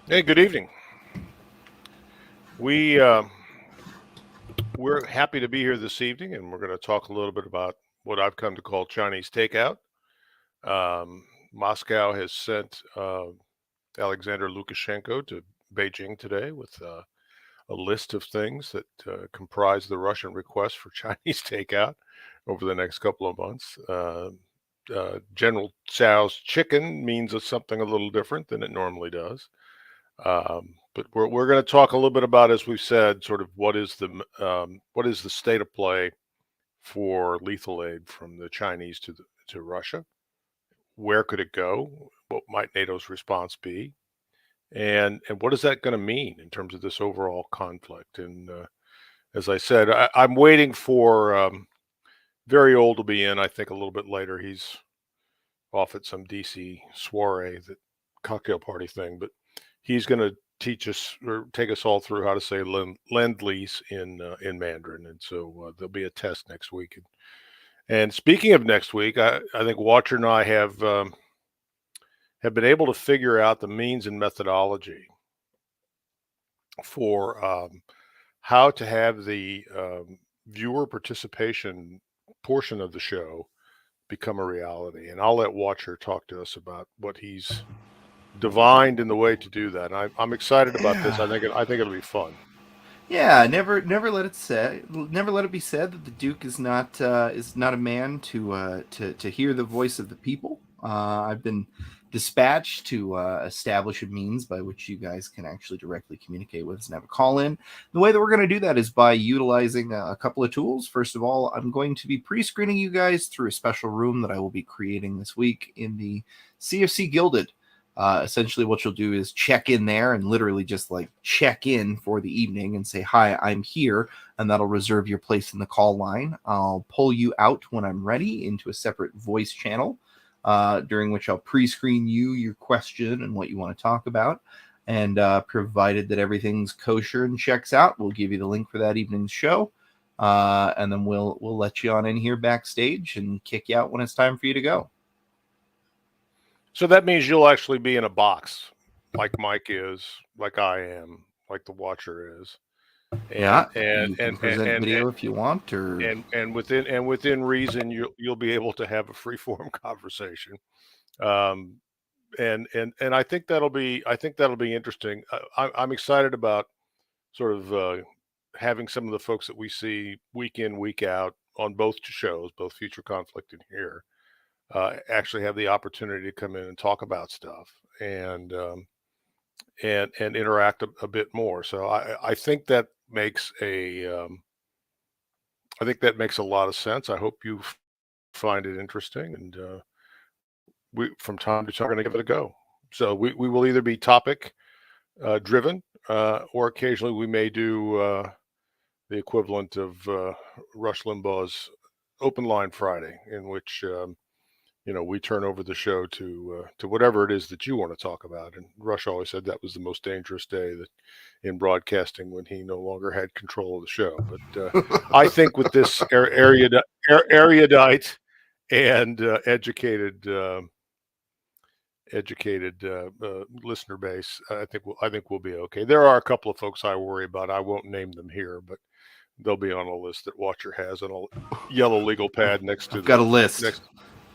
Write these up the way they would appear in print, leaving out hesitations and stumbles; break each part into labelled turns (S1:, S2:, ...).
S1: Hey, good evening. We we're happy to be here this evening, and we're going to talk a little bit about what I've come to call Chinese takeout. Moscow has sent Alexander Lukashenko to Beijing today with a list of things that comprise the Russian request for Chinese takeout over the next couple of months. General Tso's chicken means something a little different than it normally does. But we're going to talk a little bit about, as we've said, sort of what is the state of play for lethal aid from the Chinese to Russia? Where could it go? What might NATO's response be? And what is that going to mean in terms of this overall conflict? And as I said, I'm waiting for Very Old to be in. I think a little bit later. He's off at some DC soiree, that cocktail party thing, but he's going to teach us or take us all through how to say lend lease in Mandarin, and so there'll be a test next week. And speaking of next week, I think Watcher and I have been able to figure out the means and methodology for how to have the viewer participation portion of the show become a reality. And I'll let Watcher talk to us about what he's divined in the way to do that. And I'm excited about this.
S2: Yeah,
S1: I think it'll be fun.
S2: yeah. Never let it be said that the Duke is not a man to hear the voice of the people. I've been dispatched to establish a means by which you guys can actually directly communicate with us and have a call in. The way that we're going to do that is by utilizing a couple of tools. First of all, I'm going to be pre-screening you guys through a special room that I will be creating this week in the CFC Gilded. Essentially, what you'll do is check in there and literally just like check in for the evening and say, "Hi, I'm here," and that'll reserve your place in the call line. I'll pull you out when I'm ready into a separate voice channel, during which I'll pre screen you, your question, and what you want to talk about. And provided that everything's kosher and checks out, we'll give you the link for that evening's show. And then we'll let you on in here backstage and kick you out when it's time for you to go.
S1: So that means you'll actually be in a box, like Mike is, like I am, like the Watcher is, and
S2: Yeah,
S1: and
S2: you can
S1: and and
S2: present
S1: and
S2: video if you want, or
S1: and within reason, you'll be able to have a free form conversation. Um, and I think that'll be interesting. I'm excited about sort of having some of the folks that we see week in, week out on both shows, both Future Conflict and here, actually have the opportunity to come in and talk about stuff and interact a bit more. So I think that makes I think that makes a lot of sense. I hope you find it interesting, and we from time to time are going to give it a go. So we will either be topic driven, or occasionally we may do the equivalent of Rush Limbaugh's Open Line Friday, in which we turn over the show to whatever it is that you want to talk about. And Rush always said that was the most dangerous day that in broadcasting, when he no longer had control of the show. But I think with this erudite and educated listener base, I think we'll be okay. There are a couple of folks I worry about. I won't name them here, but they'll be on a list that Watcher has on a yellow legal pad next to
S2: I've got a
S1: the
S2: list.
S1: next.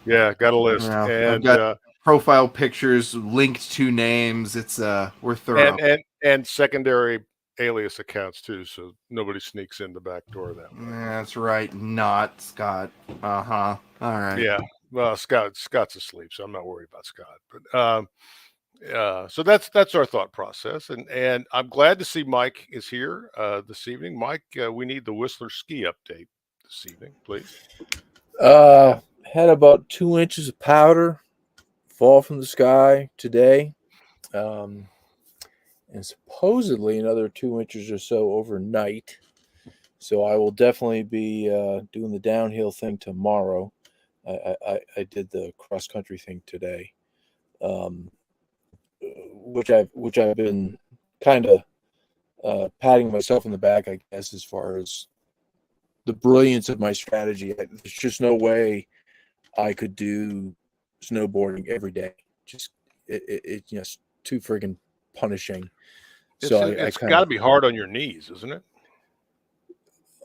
S1: Yeah, got a list,
S2: Yeah, I've got profile pictures linked to names. It's we're thorough.
S1: and secondary alias accounts too, so nobody sneaks in the back door that way.
S2: That's right, not Scott. Uh huh. All right.
S1: Yeah, well, Scott's asleep, so I'm not worried about Scott. But so that's our thought process, and I'm glad to see Mike is here this evening. Mike, we need the Whistler ski update this evening, please.
S3: Had about 2 inches of powder fall from the sky today, um, and supposedly another 2 inches or so overnight. So I will definitely be doing the downhill thing tomorrow. I did the cross country thing today, um, which I've been kind of patting myself in the back, I guess, as far as the brilliance of my strategy. There's just no way I could do snowboarding every day. Just it's too friggin' punishing.
S1: It's
S3: So I
S1: it's
S3: kind
S1: got to
S3: of,
S1: be hard on your knees, isn't it?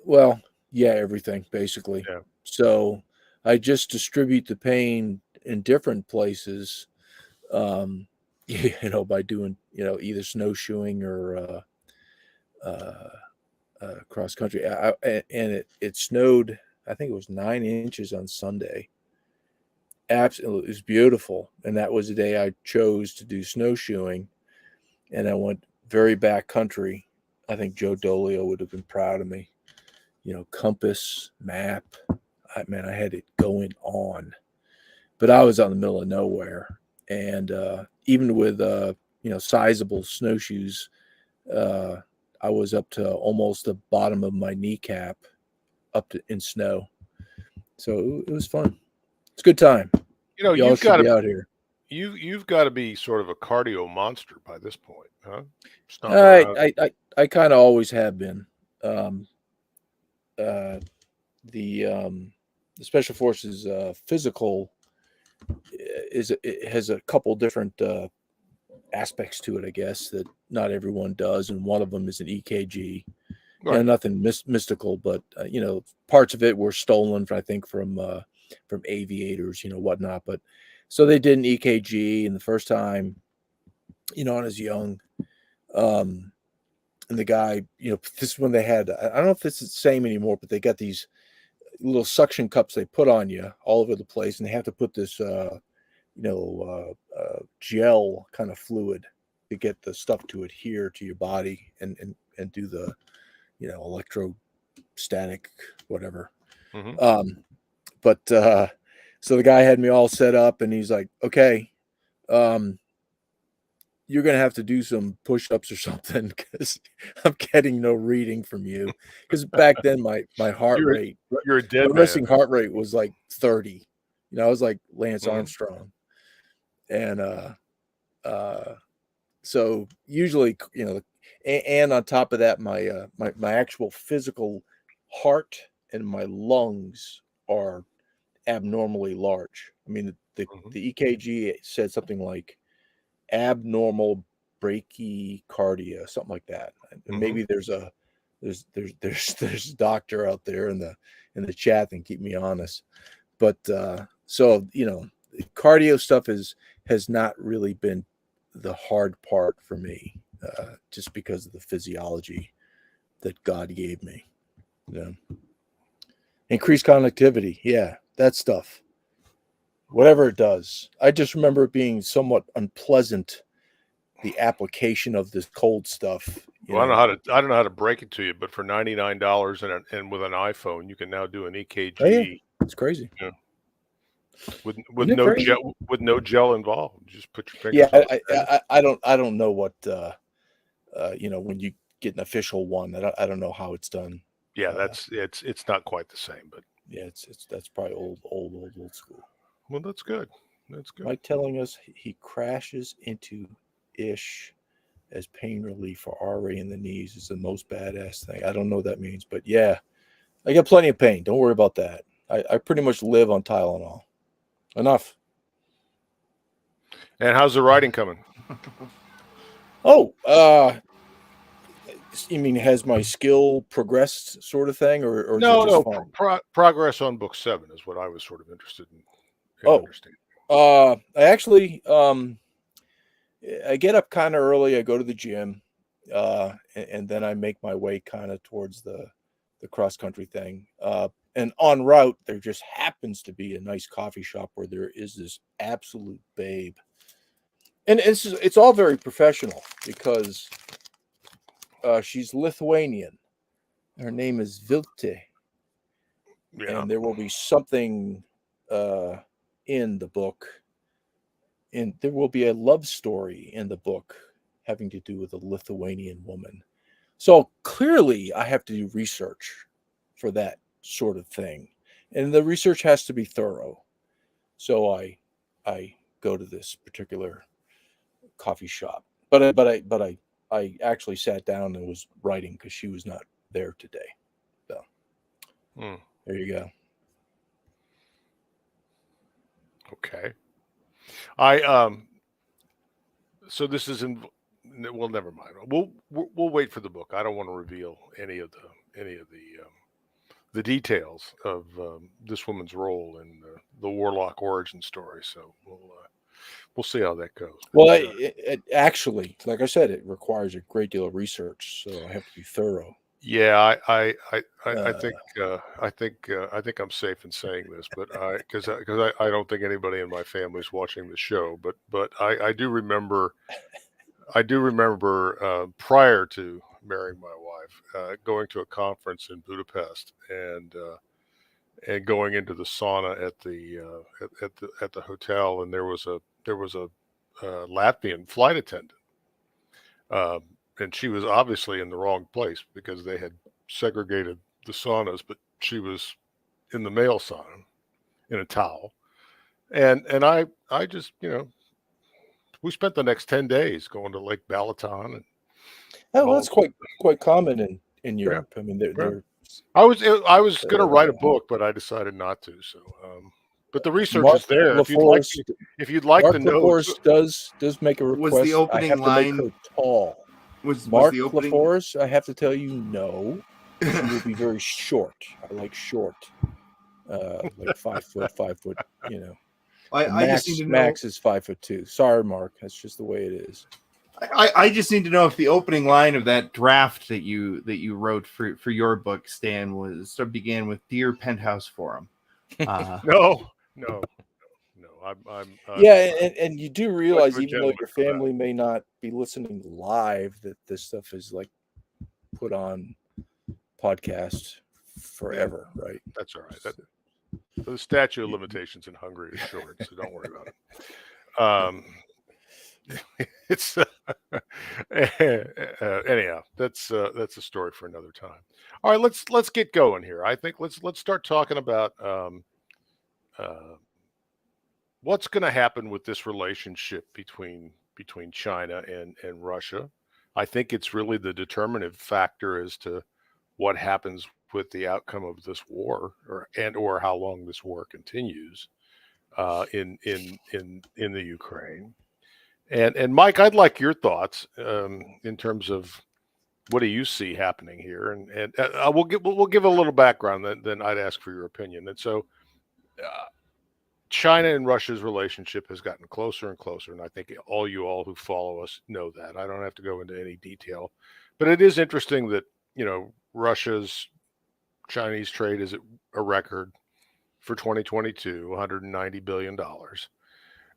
S3: well, yeah, everything basically.
S1: Yeah.
S3: So I just distribute the pain in different places, by doing, either snowshoeing or uh, cross country. And it snowed, I think it was 9 inches on Sunday. Absolutely, it was beautiful. And that was the day I chose to do snowshoeing. And I went very back country. I think Joe Dolio would have been proud of me. Compass, map. I had it going on. But I was out in the middle of nowhere. And even with, sizable snowshoes, I was up to almost the bottom of my kneecap up to in snow. So it was fun. It's a good time. Y'all
S1: You've
S3: should
S1: got
S3: be
S1: to
S3: out here.
S1: you've got to be sort of a cardio monster by this point, huh? Stomping
S3: I
S1: around.
S3: I kind of always have been. Um, uh, the Special Forces physical it has a couple different aspects to it, I guess, that not everyone does, and one of them is an EKG.
S1: Right.
S3: Nothing mystical, but parts of it were stolen, I think, from aviators, whatnot. But so they did an EKG, and the first time, I was young, and the guy, this is when they had, I don't know if this is the same anymore, but they got these little suction cups they put on you all over the place, and they have to put this, gel kind of fluid to get the stuff to adhere to your body and do the, electrostatic, whatever.
S1: Hmm.
S3: But so the guy had me all set up, and he's like, okay, you're going to have to do some push-ups or something because I'm getting no reading from you. Because back then my heart
S1: You're
S3: rate,
S1: you're a
S3: my
S1: dead man.
S3: resting heart rate was like 30. I was like Lance
S1: Mhm.
S3: Armstrong. And so usually, and on top of that, my actual physical heart and my lungs are abnormally large. I mean,
S1: Mhm.
S3: the EKG said something like abnormal brachycardia, something like that. And
S1: Mhm.
S3: maybe there's a doctor out there in the chat and keep me honest. But so cardio stuff has not really been the hard part for me, just because of the physiology that God gave me. Increased connectivity, yeah, that stuff. Whatever it does, I just remember it being somewhat unpleasant. The application of this cold stuff,
S1: Well, I don't know how to break it to you, but for $99 and with an iPhone, you can now do an
S3: Oh yeah,
S1: EKG,
S3: it's crazy.
S1: you know,
S3: Isn't it crazy?
S1: with no gel involved. Just put your
S3: Yeah,
S1: fingers on the pen.
S3: I don't know what when you get an official one. I don't know how it's done.
S1: Yeah, it's not quite the same, but
S3: Yeah, it's that's probably old school.
S1: well, that's good. That's good.
S3: Mike telling us he crashes into Ish as pain relief for RA in the knees is the most badass thing. I don't know what that means, but yeah, I got plenty of pain. Don't worry about that. I pretty much live on Tylenol. Enough.
S1: And how's the writing coming?
S3: Oh, you mean has my skill progressed, sort of thing, or is it
S1: No,
S3: just
S1: no,
S3: fun?
S1: progress on book 7 is what I was sort of interested in
S3: Oh,
S1: understanding.
S3: I actually I get up kind of early. I go to the gym, and then I make my way kind of towards the cross country thing. And en route, there just happens to be a nice coffee shop where there is this absolute babe, and it's all very professional because she's Lithuanian. Her name is Vilte,
S1: Yeah.
S3: and there will be something in the book, and there will be a love story in the book having to do with a Lithuanian woman. So clearly, I have to do research for that sort of thing, and the research has to be thorough. So I go to this particular coffee shop, but I actually sat down and was writing because she was not there today. So
S1: Hmm.
S3: there you go.
S1: Okay. I so this is well, never mind. We'll wait for the book. I don't want to reveal any of the details of this woman's role in the warlock origin story. So we'll see how that goes.
S3: Well,
S1: But,
S3: it actually, like I said, it requires a great deal of research, so I have to be thorough.
S1: yeah, I
S3: Uh,
S1: think I'm safe in saying this, but because I don't think anybody in my family is watching the show, but I do remember prior to marrying my wife, going to a conference in Budapest and going into the sauna at the hotel, and there was a Latvian flight attendant, um, and she was obviously in the wrong place because they had segregated the saunas, but she was in the male sauna in a towel, and I just we spent the next 10 days going to Lake Balaton and
S3: well,
S1: all.
S3: that's quite common in
S1: Yeah,
S3: Europe. I mean,
S1: yeah.
S3: they're
S1: I was going to write a
S3: uh,
S1: book, but I decided not to. So, but the research
S3: Mark
S1: is there.
S3: LaForest.
S1: If you'd like the
S3: Mark
S1: notes,
S3: LaForest does make a
S2: Was the
S3: request. I
S2: opening
S3: have to make her
S2: line
S3: tall.
S2: was
S3: Mark
S2: the opening?
S3: LaForest, I have to tell you, no. She will be very short. I like short, like 5 foot. You know,
S2: I just need to know.
S3: Max is 5'2". Sorry, Mark. That's just the way it is.
S2: I just need to know if the opening line of that draft that you wrote for your book, Stan, began with "Dear Penthouse Forum."
S1: no. I'm
S3: Yeah, and you do
S1: much
S3: realize,
S1: of a
S3: even though
S1: gentleman
S3: your
S1: for that.
S3: family may not be listening live, that this stuff is like put on podcast forever, right?
S1: That's all right. The statute of limitations in Hungary is short, so don't worry about it. It's anyhow. That's a story for another time. All right, let's get going here. I think let's start talking about uh, what's going to happen with this relationship between China and Russia. I think it's really the determinative factor as to what happens with the outcome of this war, or how long this war continues in the Ukraine. And Mike, I'd like your thoughts in terms of what do you see happening here, and we'll give a little background, then I'd ask for your opinion. And so, uh, China and Russia's relationship has gotten closer and closer, and I think all who follow us know that. I don't have to go into any detail, but it is interesting that Russia's Chinese trade is at a record for 2022, $190 billion.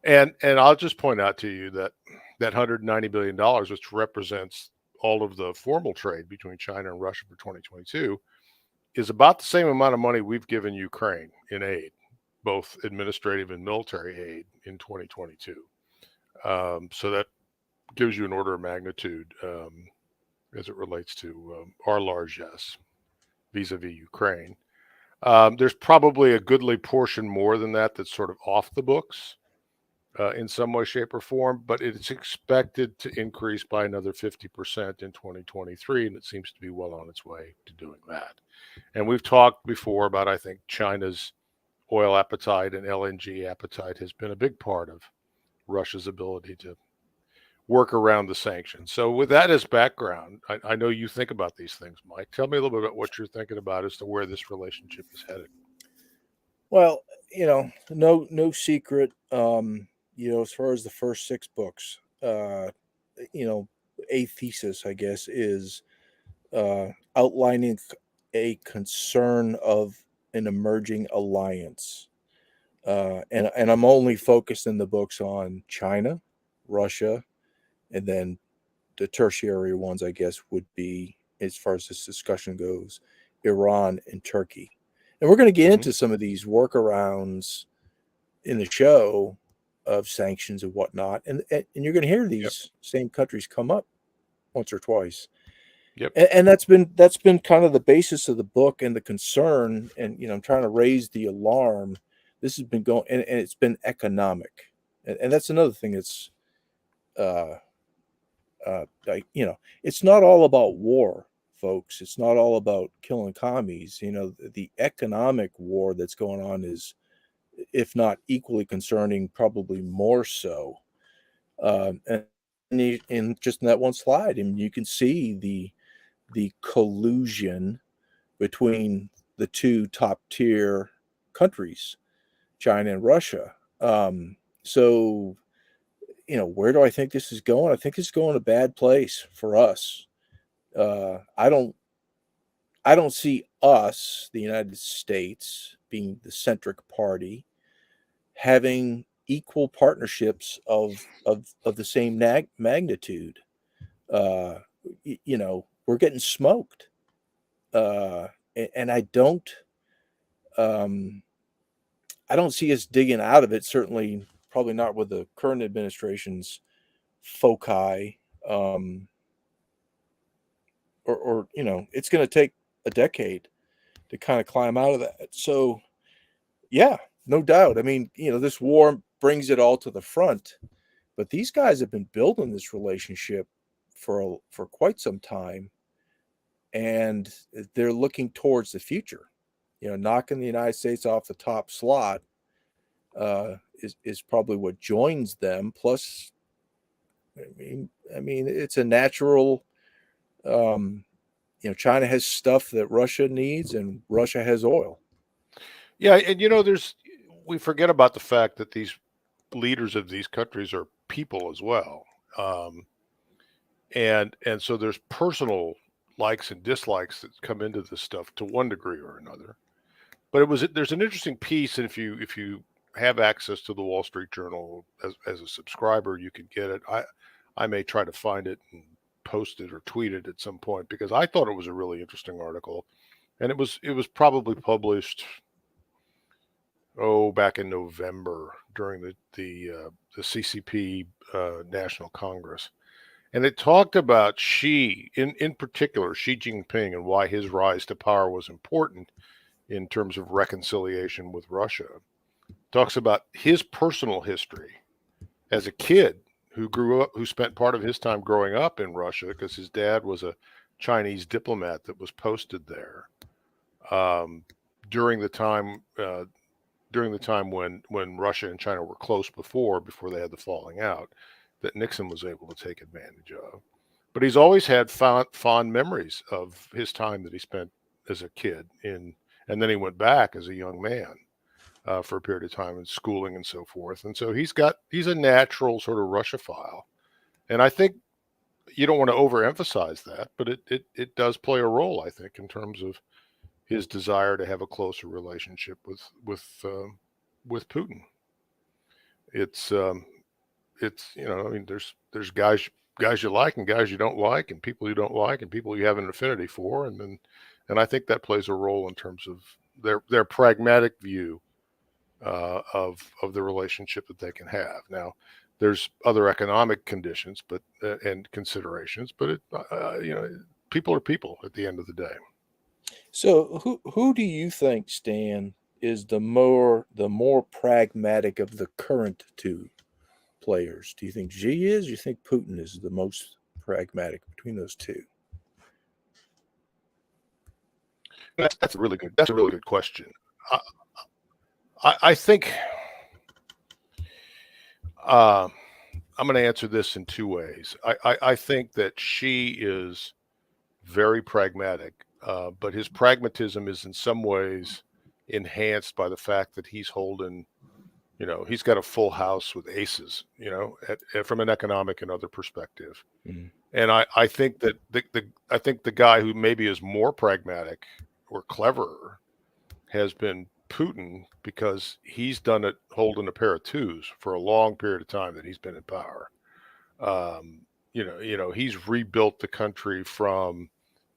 S1: And I'll just point out to you that $190 billion, which represents all of the formal trade between China and Russia for 2022, is about the same amount of money we've given Ukraine in aid, both administrative and military aid in 2022. So that gives you an order of magnitude as it relates to our largesse vis-a-vis Ukraine. There's probably a goodly portion more than that that's sort of off the books in some way, shape, or form, but it's expected to increase by another 50% in 2023, and it seems to be well on its way to doing that. And we've talked before about, I think, China's oil appetite and LNG appetite has been a big part of Russia's ability to work around the sanctions. So with that as background, I know you think about these things, Mike. Tell me a little bit about what you're thinking about as to where this relationship is headed.
S3: Well, no secret. As far as the first 6 books, a thesis, I guess, is outlining a concern of an emerging alliance. And I'm only focused in the books on China, Russia, and then the tertiary ones, I guess, would be, as far as this discussion goes, Iran and Turkey. And we're going to get into some of these workarounds in the show of sanctions and whatnot, and you're going to hear these same countries come up once or twice.
S1: Yep.
S3: And that's been kind of the basis of the book and the concern. And I'm trying to raise the alarm. This has been going, and it's been economic, and that's another thing that's, it's not all about war, folks. It's not all about killing commies. The economic war that's going on is, if not equally concerning, probably more so. And in just in that one slide, and you can see the collusion between the two top tier countries, China and Russia. So, where do I think this is going? I think it's going a bad place for us. I don't see us, the United States, being the centric party, having equal partnerships of the same magnitude. Uh, we're getting smoked, and um, I don't see us digging out of it. Certainly, probably not with the current administration's foci. Or it's going to take a decade to kind of climb out of that. So, yeah, no doubt. I mean, this war brings it all to the front, but these guys have been building this relationship for quite some time, and they're looking towards the future. Knocking the United States off the top slot is probably what joins them. Plus, I mean, it's a natural. China has stuff that Russia needs, and Russia has oil.
S1: Yeah, and we forget about the fact that these leaders of these countries are people as well, and so there's personal likes and dislikes that come into this stuff to one degree or another. But there's an interesting piece, and if you have access to the Wall Street Journal as a subscriber, you can get it. I may try to find it and post it or tweet it at some point, because I thought it was a really interesting article, and it was probably published back in November during the CCP National Congress, and it talked about in particular Xi Jinping and why his rise to power was important in terms of reconciliation with Russia. Talks about his personal history as a kid who spent part of his time growing up in Russia because his dad was a Chinese diplomat that was posted there during the time when Russia and China were close before they had the falling out that Nixon was able to take advantage of. But he's always had fond memories of his time that he spent as a kid and then he went back as a young man for a period of time in schooling and so forth. And so he's a natural sort of Russophile. And I think you don't want to overemphasize that, but it does play a role, I think, in terms of his desire to have a closer relationship with Putin. It's I mean, there's guys you like and guys you don't like, and people you don't like and people you have an affinity for, and I think that plays a role in terms of their pragmatic view of the relationship that they can have. Now, there's other economic conditions, and considerations, but people are people at the end of the day.
S3: So, who do you think, Stan, is the more pragmatic of the current two players? Do you think Xi is? Do you think Putin is the most pragmatic between those two?
S1: That's a really good question. I think I'm going to answer this in two ways. I think that Xi is very pragmatic, but his pragmatism is in some ways enhanced by the fact that he's holding, he's got a full house with aces, from an economic and other perspective. Mm-hmm. And I think that the guy who maybe is more pragmatic or cleverer has been Putin, because he's done it holding a pair of twos for a long period of time that he's been in power. He's rebuilt the country from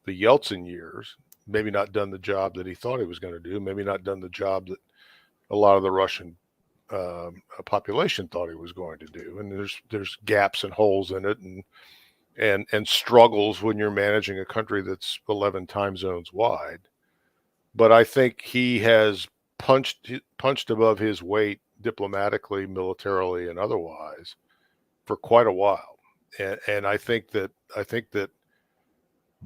S1: the Yeltsin years, maybe not done the job that he thought he was going to do, maybe not done the job that a lot of the Russian population thought he was going to do. And there's gaps and holes in it and struggles when you're managing a country that's 11 time zones wide. But I think he has punched above his weight diplomatically, militarily, and otherwise for quite a while. And I think that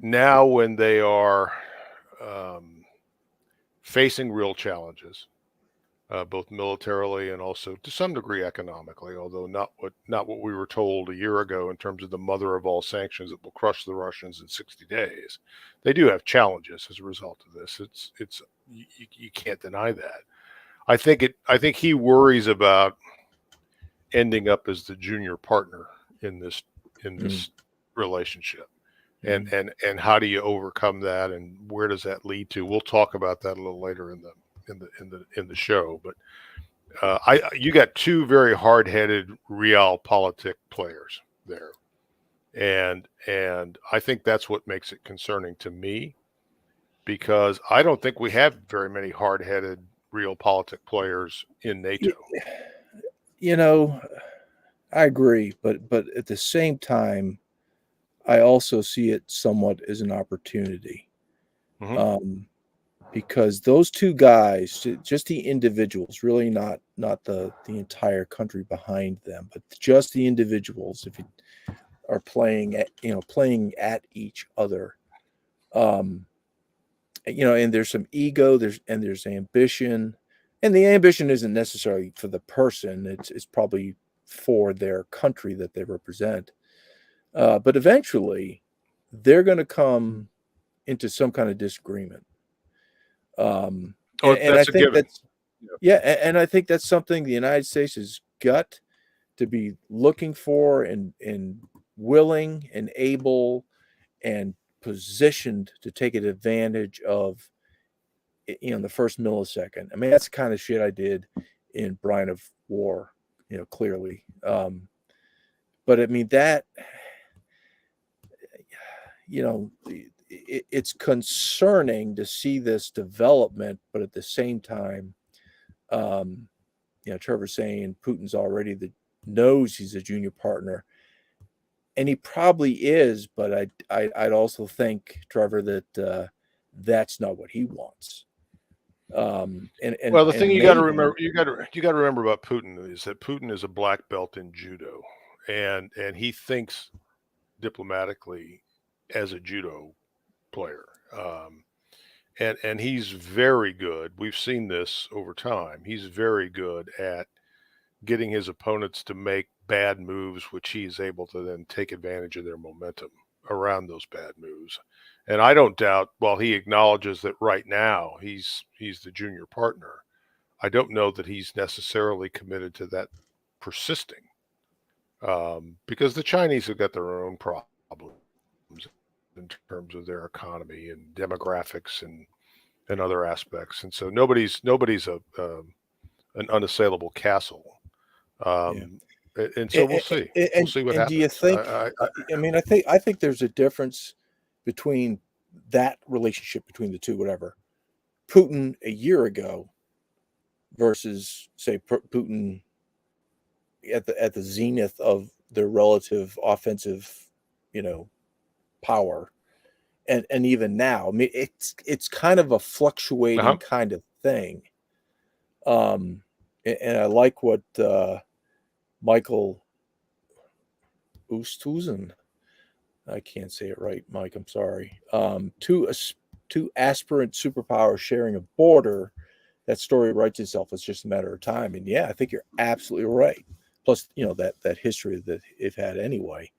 S1: now, when they are facing real challenges, both militarily and also to some degree economically, although not what we were told a year ago in terms of the mother of all sanctions that will crush the Russians in 60 days. They do have challenges as a result of this. You can't deny that. I think he worries about ending up as the junior partner in this relationship. And how do you overcome that, and where does that lead to? We'll talk about that a little later in the show. But you got two very hard-headed realpolitik players there, and I think that's what makes it concerning to me, because I don't think we have very many hard-headed realpolitik players in NATO.
S3: You know, I agree, but at the same time, I also see it somewhat as an opportunity, because those two guys, just the individuals, really not the entire country behind them, but just the individuals, if you are playing at each other, and there's some ego, there's ambition, and the ambition isn't necessarily for the person; it's probably for their country that they represent. But eventually, they're going to come into some kind of disagreement. And I think that's and I think that's something the United States has got to be looking for and willing and able and positioned to take advantage of, in the first millisecond. I mean, that's the kind of shit I did in Brine of War, clearly. But I mean that. It's concerning to see this development, but at the same time, Trevor's saying Putin's already knows he's a junior partner, and he probably is. But I'd also think, Trevor, that that's not what he wants.
S1: The thing you got to remember about Putin is that Putin is a black belt in judo, and he thinks diplomatically as a judo player, and he's very good. We've seen this over time. He's very good at getting his opponents to make bad moves, which he's able to then take advantage of their momentum around those bad moves. And I don't doubt, while he acknowledges that right now he's the junior partner, I don't know that he's necessarily committed to that persisting, because the Chinese have got their own problems in terms of their economy and demographics and other aspects, and so nobody's an unassailable castle. And so we'll see. We'll see what happens.
S3: Do you think? I think there's a difference between that relationship between the two. Whatever, Putin a year ago versus, say, Putin at the zenith of their relative offensive, power, and even now. I mean, it's kind of a fluctuating kind of thing. And I like what Michael Oosthuizen, I can't say it right, Mike, I'm sorry. Two aspirant superpowers sharing a border. That story writes itself. It's just a matter of time. And yeah, I think you're absolutely right. Plus, that history that they've had anyway.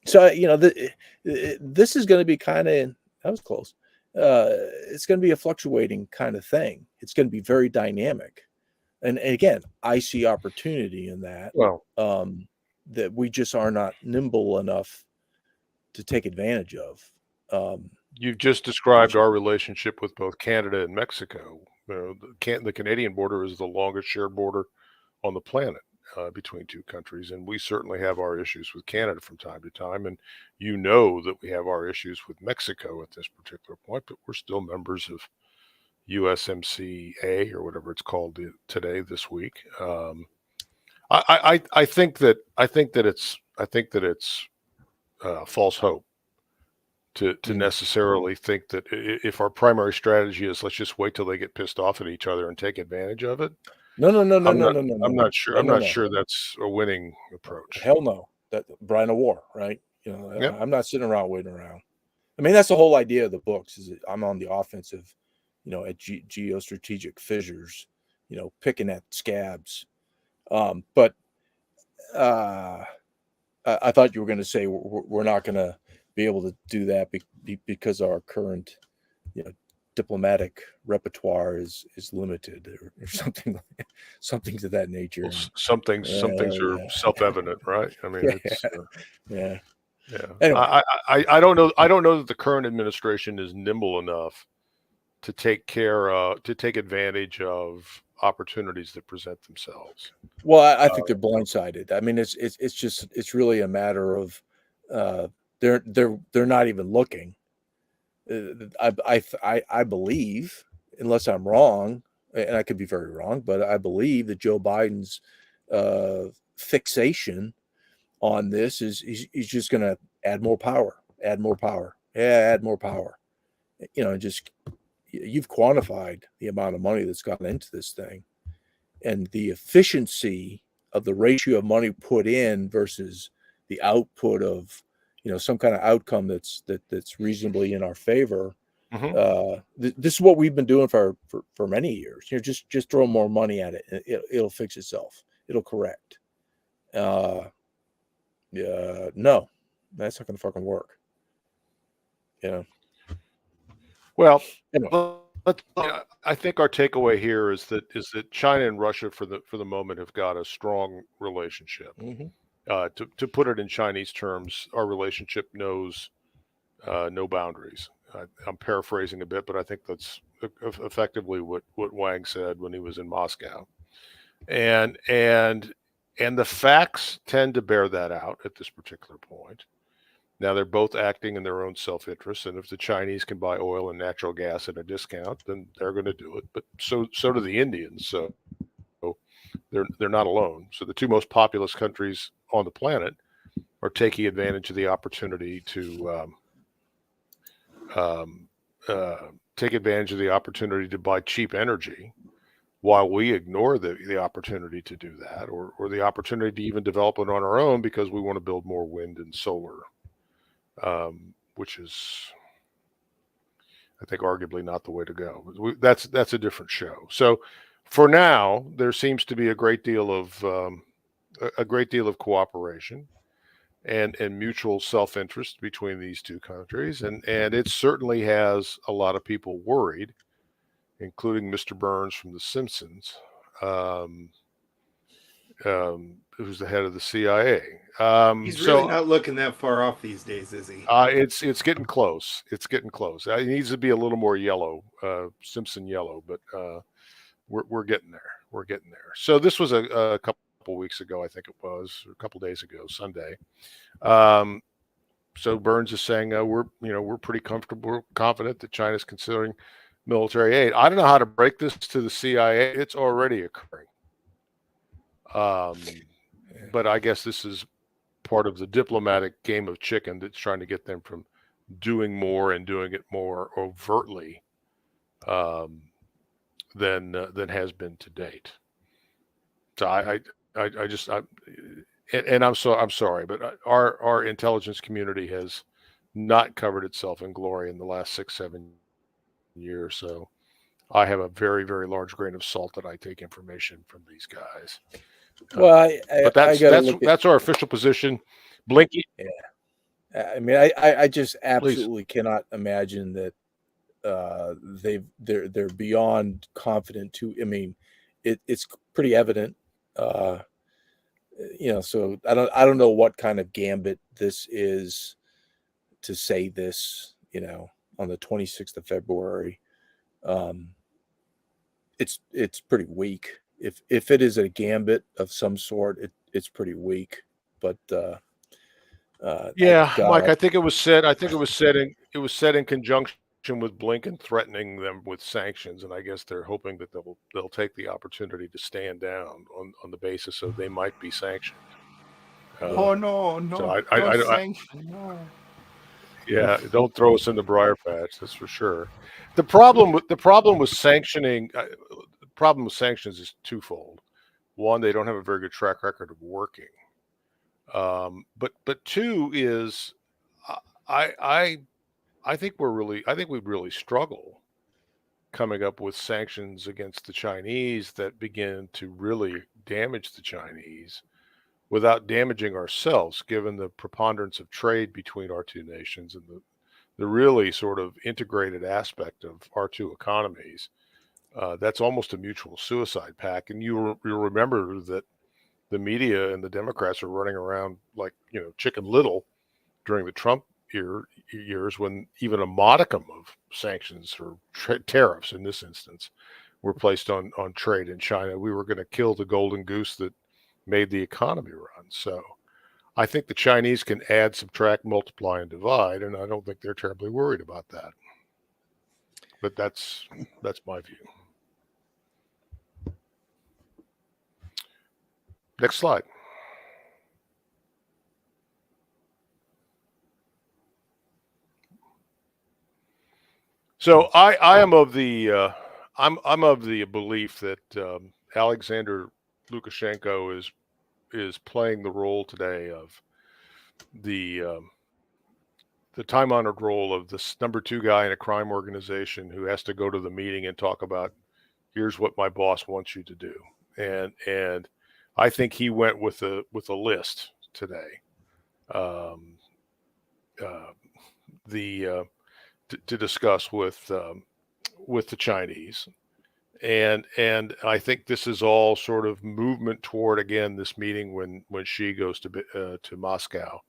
S3: So, this is going to be kind of, that was close. It's going to be a fluctuating kind of thing. It's going to be very dynamic. And again, I see opportunity in that.
S1: Well,
S3: that we just are not nimble enough to take advantage of.
S1: You've just described our relationship with both Canada and Mexico. The Canadian border is the longest shared border on the planet between two countries, and we certainly have our issues with Canada from time to time, and that we have our issues with Mexico at this particular point, but we're still members of USMCA or whatever it's called this week. I think that it's false hope to necessarily think that if our primary strategy is let's just wait till they get pissed off at each other and take advantage of it.
S3: No.
S1: I'm not sure that's a winning approach.
S3: Hell no. That Brine of War, right? I'm not sitting around waiting around. I mean, that's the whole idea of the books. Is that I'm on the offensive, at geostrategic fissures, picking at scabs. But I thought you were going to say we're not going to be able to do that because our current, diplomatic repertoire is limited or something to that nature.
S1: Well, some things are self-evident, right? I mean, it's
S3: yeah.
S1: yeah.
S3: Anyway.
S1: I don't know. I don't know that the current administration is nimble enough to take advantage of opportunities that present themselves.
S3: Well, I think they're blindsided. I mean, it's really a matter of they're not even looking. I believe, unless I'm wrong, and I could be very wrong, but I believe that Joe Biden's fixation on this is he's just going to add more power. Add more power. Just you've quantified the amount of money that's gone into this thing, and the efficiency of the ratio of money put in versus the output of some kind of outcome that's reasonably in our favor.
S1: Mm-hmm.
S3: This is what we've been doing for many years. Just throw more money at it. It'll fix itself. It'll correct. No, that's not going to fucking work.
S1: Well,
S3: anyway.
S1: I think our takeaway here is that China and Russia, for the moment, have got a strong relationship.
S3: Mm-hmm.
S1: To put it in Chinese terms, our relationship knows no boundaries. I'm paraphrasing a bit, but I think that's effectively what Wang said when he was in Moscow, and the facts tend to bear that out at this particular point. Now, they're both acting in their own self-interest, and if the Chinese can buy oil and natural gas at a discount, then they're going to do it. But so do the Indians. So they're not alone. So the two most populous countries on the planet are taking advantage of the opportunity to take advantage of the opportunity to buy cheap energy, while we ignore the opportunity to do that, or the opportunity to even develop it on our own because we want to build more wind and solar. Which is, I think, arguably not the way to go. That's a different show. So, for now, there seems to be a great deal of cooperation and mutual self-interest between these two countries, and it certainly has a lot of people worried, including Mr. Burns from The Simpsons, who's the head of the CIA.
S2: He's really not looking that far off these days, is he?
S1: It's getting close. It's getting close. It needs to be a little more yellow, Simpson yellow, but we're getting there. We're getting there. So this was a couple weeks ago, I think it was, or a couple days ago, Sunday. So Burns is saying we're pretty comfortable, confident that China's considering military aid. I don't know how to break this to the CIA. It's already occurring. But I guess this is part of the diplomatic game of chicken that's trying to get them from doing more and doing it more overtly than has been to date. So I'm sorry, but our intelligence community has not covered itself in glory in the last 6-7 years. So I have a very, very large grain of salt that I take information from these guys.
S3: Well,
S1: but that's our official position. Blinky.
S3: Yeah. I mean, I just absolutely cannot imagine that they're beyond confident to. I mean, it's pretty evident. So I don't know what kind of gambit this is to say this. On the 26th of February, it's pretty weak. If it is a gambit of some sort, it's pretty weak. But
S1: Mike, I think it was said in conjunction with Blinken threatening them with sanctions, and I guess they're hoping that they'll take the opportunity to stand down on the basis of they might be sanctioned.
S2: No!
S1: So
S2: No.
S1: Yeah, don't throw us in the briar patch. That's for sure. The problem with sanctioning. The problem with sanctions is twofold. One, they don't have a very good track record of working. But two is, I think we'd really struggle coming up with sanctions against the Chinese that begin to really damage the Chinese without damaging ourselves, given the preponderance of trade between our two nations and the really sort of integrated aspect of our two economies. That's almost a mutual suicide pact. And you'll remember that the media and the Democrats are running around like, Chicken Little during the Trump years, when even a modicum of sanctions or tariffs in this instance were placed on trade in China, we were going to kill the golden goose that made the economy run. So I think the Chinese can add, subtract, multiply, and divide, and I don't think they're terribly worried about that. But that's my view. Next slide. So I am of the I'm of the belief that Alexander Lukashenko is playing the role today of the time-honored role of this number two guy in a crime organization who has to go to the meeting and talk about, here's what my boss wants you to do, and I think he went with a list today. To discuss with the Chinese, and I think this is all sort of movement toward, again, this meeting when Xi goes to Moscow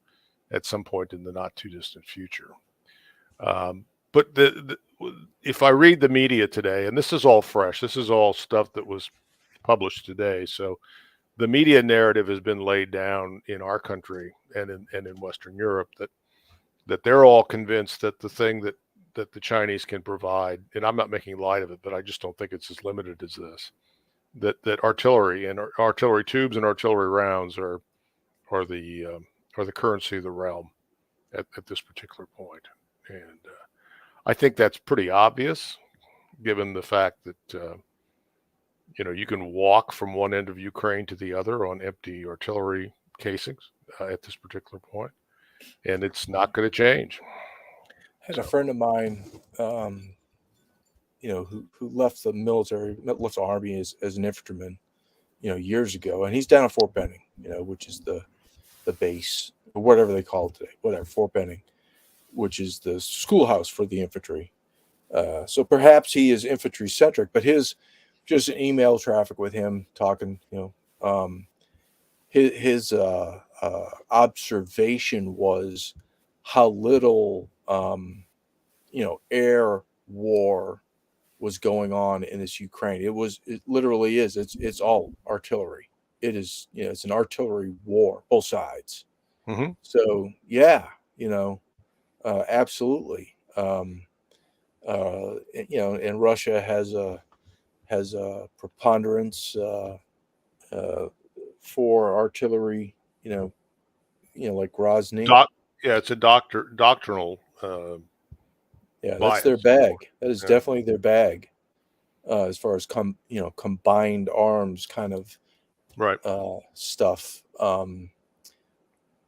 S1: at some point in the not too distant future. But if I read the media today, and this is all fresh, this is all stuff that was published today, so the media narrative has been laid down in our country and in Western Europe that they're all convinced that the thing that the Chinese can provide, and I'm not making light of it, but I just don't think it's as limited as this, that artillery and artillery tubes and artillery rounds are the currency of the realm at this particular point. And I think that's pretty obvious, given the fact that you can walk from one end of Ukraine to the other on empty artillery casings at this particular point, and it's not going to change.
S3: I had a friend of mine, who left the military, left the army as an infantryman, years ago, and he's down at Fort Benning, which is the base, or whatever they call it today, whatever, Fort Benning, which is the schoolhouse for the infantry. So perhaps he is infantry centric, but his just an email traffic with him talking, his observation was how little air war was going on in this Ukraine. It literally is. It's all artillery. It is, it's an artillery war, both sides.
S1: Mm-hmm.
S3: So yeah, absolutely. And Russia has a preponderance for artillery. Like Grozny.
S1: It's a doctrinal.
S3: That's
S1: bias.
S3: their bag. That is definitely their bag, as far as combined arms kind of
S1: right
S3: stuff. And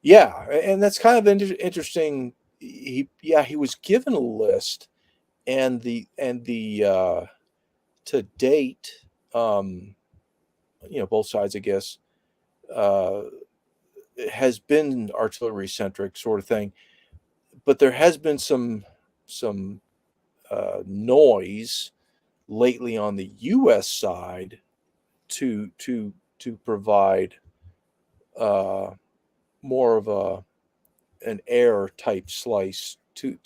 S3: that's kind of interesting. He was given a list, and the to date, both sides, I guess, has been artillery centric sort of thing, but there has been some noise lately on the U.S. side to provide more of an air type slice to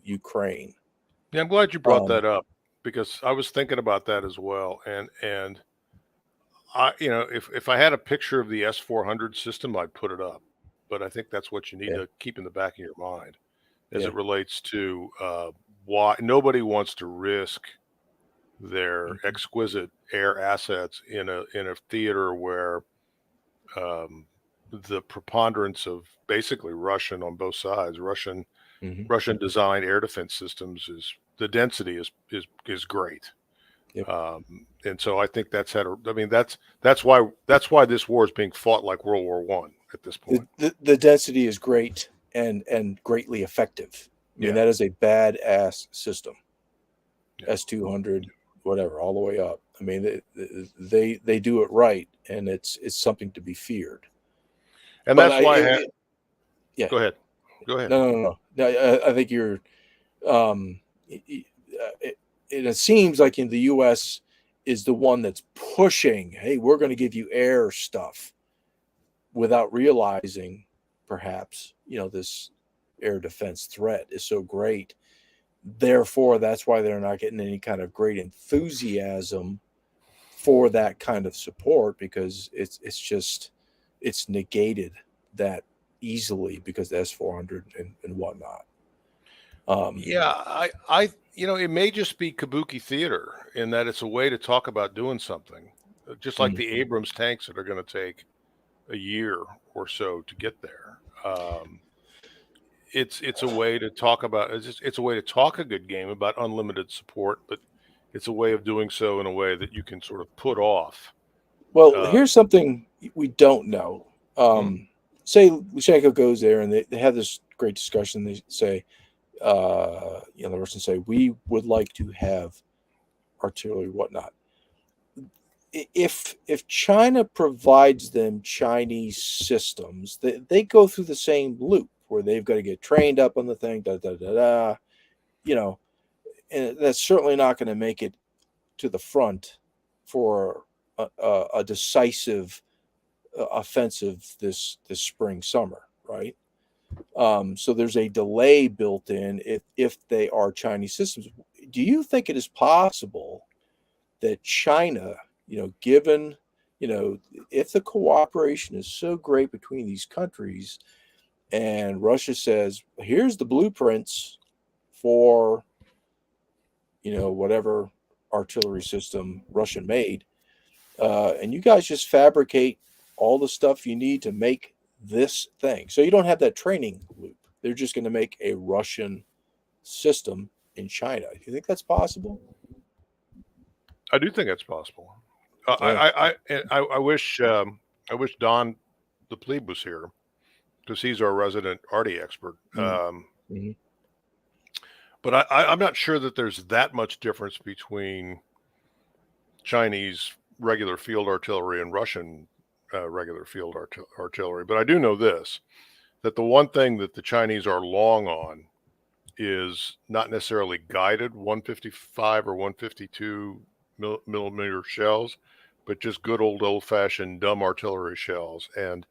S3: Ukraine.
S1: Yeah, I'm glad you brought that up, because I was thinking about that as well. And I, if I had a picture of the S-400 system, I'd put it up. But I think that's what you need to keep in the back of your mind as it relates to why nobody wants to risk their exquisite air assets in a theater where the preponderance of basically Russian on both sides, Russian designed air defense systems, is the density is great.
S3: Yep.
S1: And so I think that's that's why this war is being fought like World War I at this point.
S3: The density is great and greatly effective. I mean, that is a badass system.
S1: Yeah.
S3: S-200, whatever, all the way up. I mean, they do it right, and it's something to be feared.
S1: And
S3: But
S1: that's why
S3: yeah,
S1: go ahead. Go ahead.
S3: no. I think you're. Um, it seems like in the U.S. is the one that's pushing. Hey, we're going to give you air stuff, without realizing, perhaps, this air defense threat is so great. Therefore, that's why they're not getting any kind of great enthusiasm for that kind of support, because it's negated that easily because the S-400 and whatnot.
S1: Yeah, it may just be kabuki theater in that it's a way to talk about doing something, just like the Abrams tanks that are going to take a year or so to get there. It's a way to talk about it's a way to talk a good game about unlimited support, but it's a way of doing so in a way that you can sort of put off.
S3: Well, here's something we don't know.
S1: Hmm.
S3: Say Lukashenko goes there and they have this great discussion. They say, the Russians say, we would like to have artillery, whatnot. If China provides them Chinese systems, they go through the same loop where they've got to get trained up on the thing, and that's certainly not going to make it to the front for a decisive offensive this spring summer, right? So there's a delay built in if they are Chinese systems. Do you think it is possible that China, given, if the cooperation is so great between these countries, and Russia says, here's the blueprints for, whatever artillery system Russia made, and you guys just fabricate all the stuff you need to make this thing. So you don't have that training loop. They're just going to make a Russian system in China. Do you think that's possible?
S1: I do think it's possible.
S3: Yeah.
S1: I wish Don the plebe was here because he's our resident arty expert.
S3: Mm-hmm.
S1: But I'm not sure that there's that much difference between Chinese regular field artillery and Russian regular field artillery. But I do know this, that the one thing that the Chinese are long on is not necessarily guided 155 or 152 millimeter shells, but just good old fashioned dumb artillery shells. And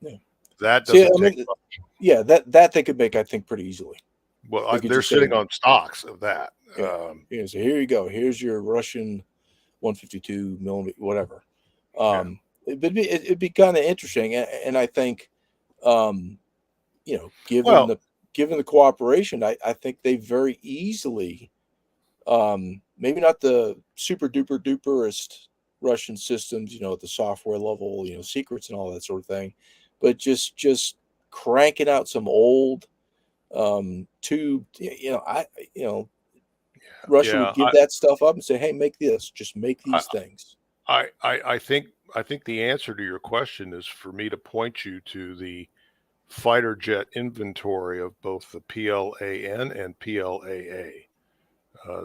S1: that doesn't take much.
S3: Yeah, that they could make, I think, pretty easily.
S1: Well, they're sitting on stocks of that.
S3: So here you go. Here's your Russian 152 millimeter, whatever. It'd be kind of interesting, and I think, given the cooperation, I think they very easily, maybe not the super duper duperest Russian systems, at the software level, secrets and all that sort of thing, but just cranking out some old tube, Russia would give that stuff up and say, hey, make this, just make these things.
S1: I think the answer to your question is for me to point you to the fighter jet inventory of both the PLAN and PLAA.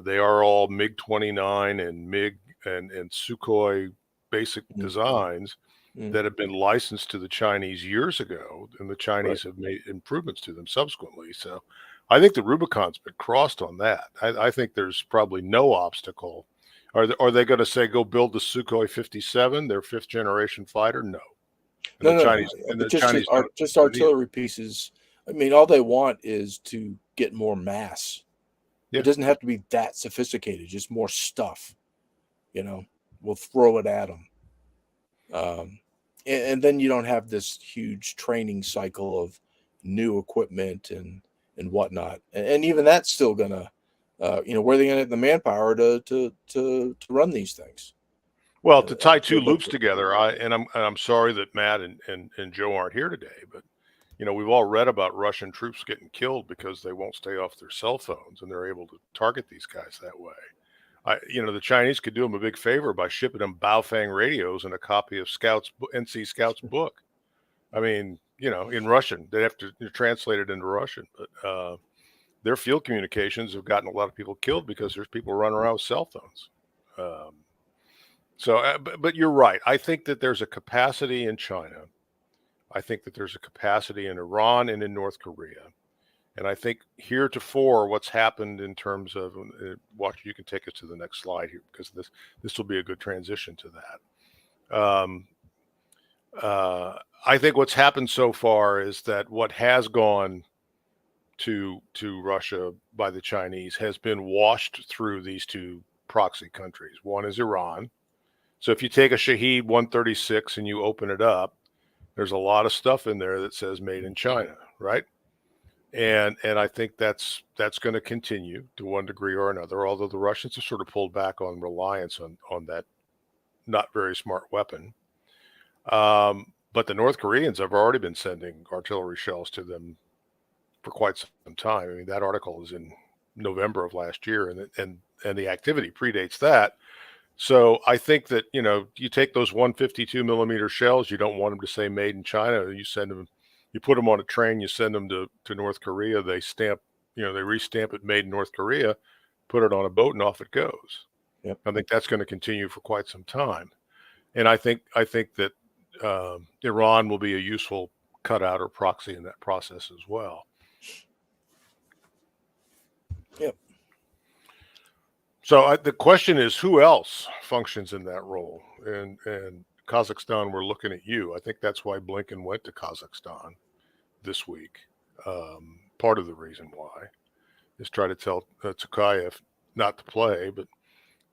S1: They are all MiG-29 and MiG and Sukhoi basic designs that have been licensed to the Chinese years ago, and the Chinese have made improvements to them subsequently. So I think the Rubicon's been crossed on that. I think there's probably no obstacle. Are they going to say, go build the Sukhoi 57, their fifth generation fighter? No. And
S3: Just artillery pieces. I mean, all they want is to get more mass. Yeah. It doesn't have to be that sophisticated, just more stuff. We'll throw it at them. And then you don't have this huge training cycle of new equipment and whatnot. And even that's still gonna, where are they going to get the manpower to run these things?
S1: Well, to tie two loops together, I'm sorry that Matt and Joe aren't here today, but we've all read about Russian troops getting killed because they won't stay off their cell phones, and they're able to target these guys that way. The Chinese could do them a big favor by shipping them Baofeng radios and a copy of NC Scout's book. I mean, in Russian, they'd have to translate it into Russian, but their field communications have gotten a lot of people killed because there's people running around with cell phones. But you're right. I think that there's a capacity in China. I think that there's a capacity in Iran and in North Korea. And I think heretofore, what's happened in terms of watch, you can take us to the next slide here because this will be a good transition to that. I think what's happened so far is that what has gone to Russia by the Chinese has been washed through these two proxy countries. One is Iran. So if you take a Shahed 136 and you open it up, there's a lot of stuff in there that says made in China, right? And I think that's going to continue to one degree or another, although the Russians have sort of pulled back on reliance on that not very smart weapon. But the North Koreans have already been sending artillery shells to them for quite some time. I mean, that article is in November of last year, and the activity predates that. So I think that, you take those 152 millimeter shells, you don't want them to say made in China. You send them, you put them on a train, you send them to North Korea. They stamp, they restamp it made in North Korea, put it on a boat, and off it goes.
S3: Yep.
S1: I think that's going to continue for quite some time. And I think that Iran will be a useful cutout or proxy in that process as well.
S3: Yep.
S1: So the question is, who else functions in that role? And Kazakhstan, we're looking at you. I think that's why Blinken went to Kazakhstan this week. Part of the reason why is try to tell Tokayev not to play, but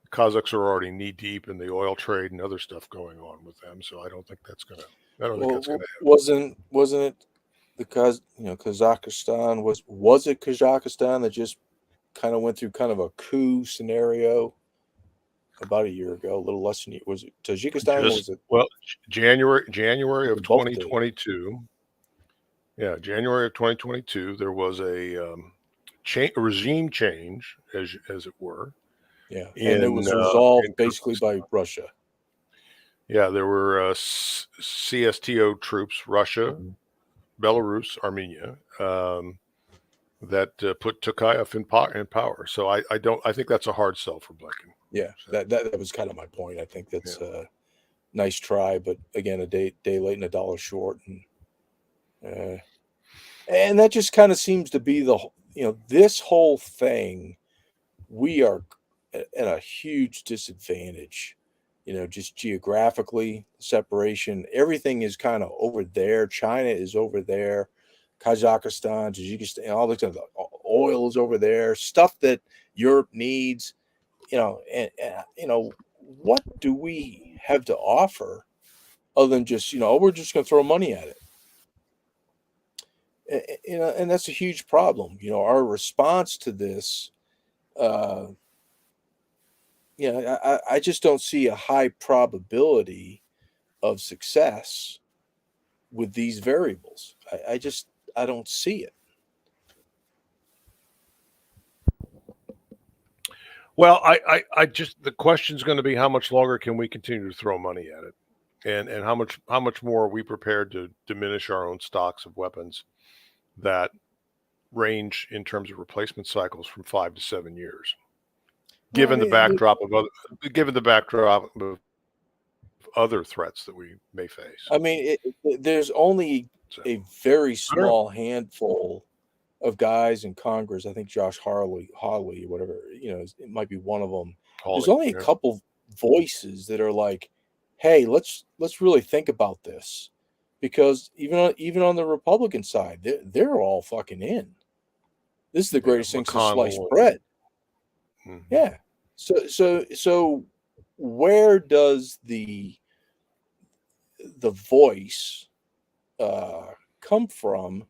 S1: the Kazakhs are already knee deep in the oil trade and other stuff going on with them. So I don't think that's gonna. I don't think that's gonna happen.
S3: Wasn't it because Kazakhstan was it Kazakhstan that just kind of went through kind of a coup scenario about a year ago, a little less than a year. Was it Tajikistan? Was it?
S1: Well, January of 2022. Yeah, January of 2022, there was a regime change, as it were.
S3: Yeah, and it was resolved basically by Russia.
S1: Yeah, there were CSTO troops, Russia, Belarus, Armenia, that put Tokayev in power. So I think that's a hard sell for Blinken.
S3: Yeah, so that was kind of my point. I think that's a nice try, but again, a day late and a dollar short, and that just kind of seems to be this whole thing. We are at a huge disadvantage, just geographically, separation. Everything is kind of over there. China is over there. Kazakhstan, Tajikistan, all the oil is over there. Stuff that Europe needs, what do we have to offer other than just, we're just going to throw money at it? And that's a huge problem. Our response to this, I just don't see a high probability of success with these variables. I don't see it.
S1: Well, I just, the question is going to be how much longer can we continue to throw money at it, and how much more are we prepared to diminish our own stocks of weapons that range in terms of replacement cycles from 5 to 7 years, given the backdrop of other threats that we may face.
S3: I mean, there's only a very small handful of guys in Congress. I think Josh Hawley, whatever, it might be one of them. There's only a couple voices that are like, "Hey, let's really think about this," because even on the Republican side, they're all fucking in. This is the greatest thing since sliced bread. Mm-hmm. Yeah. So where does the voice come from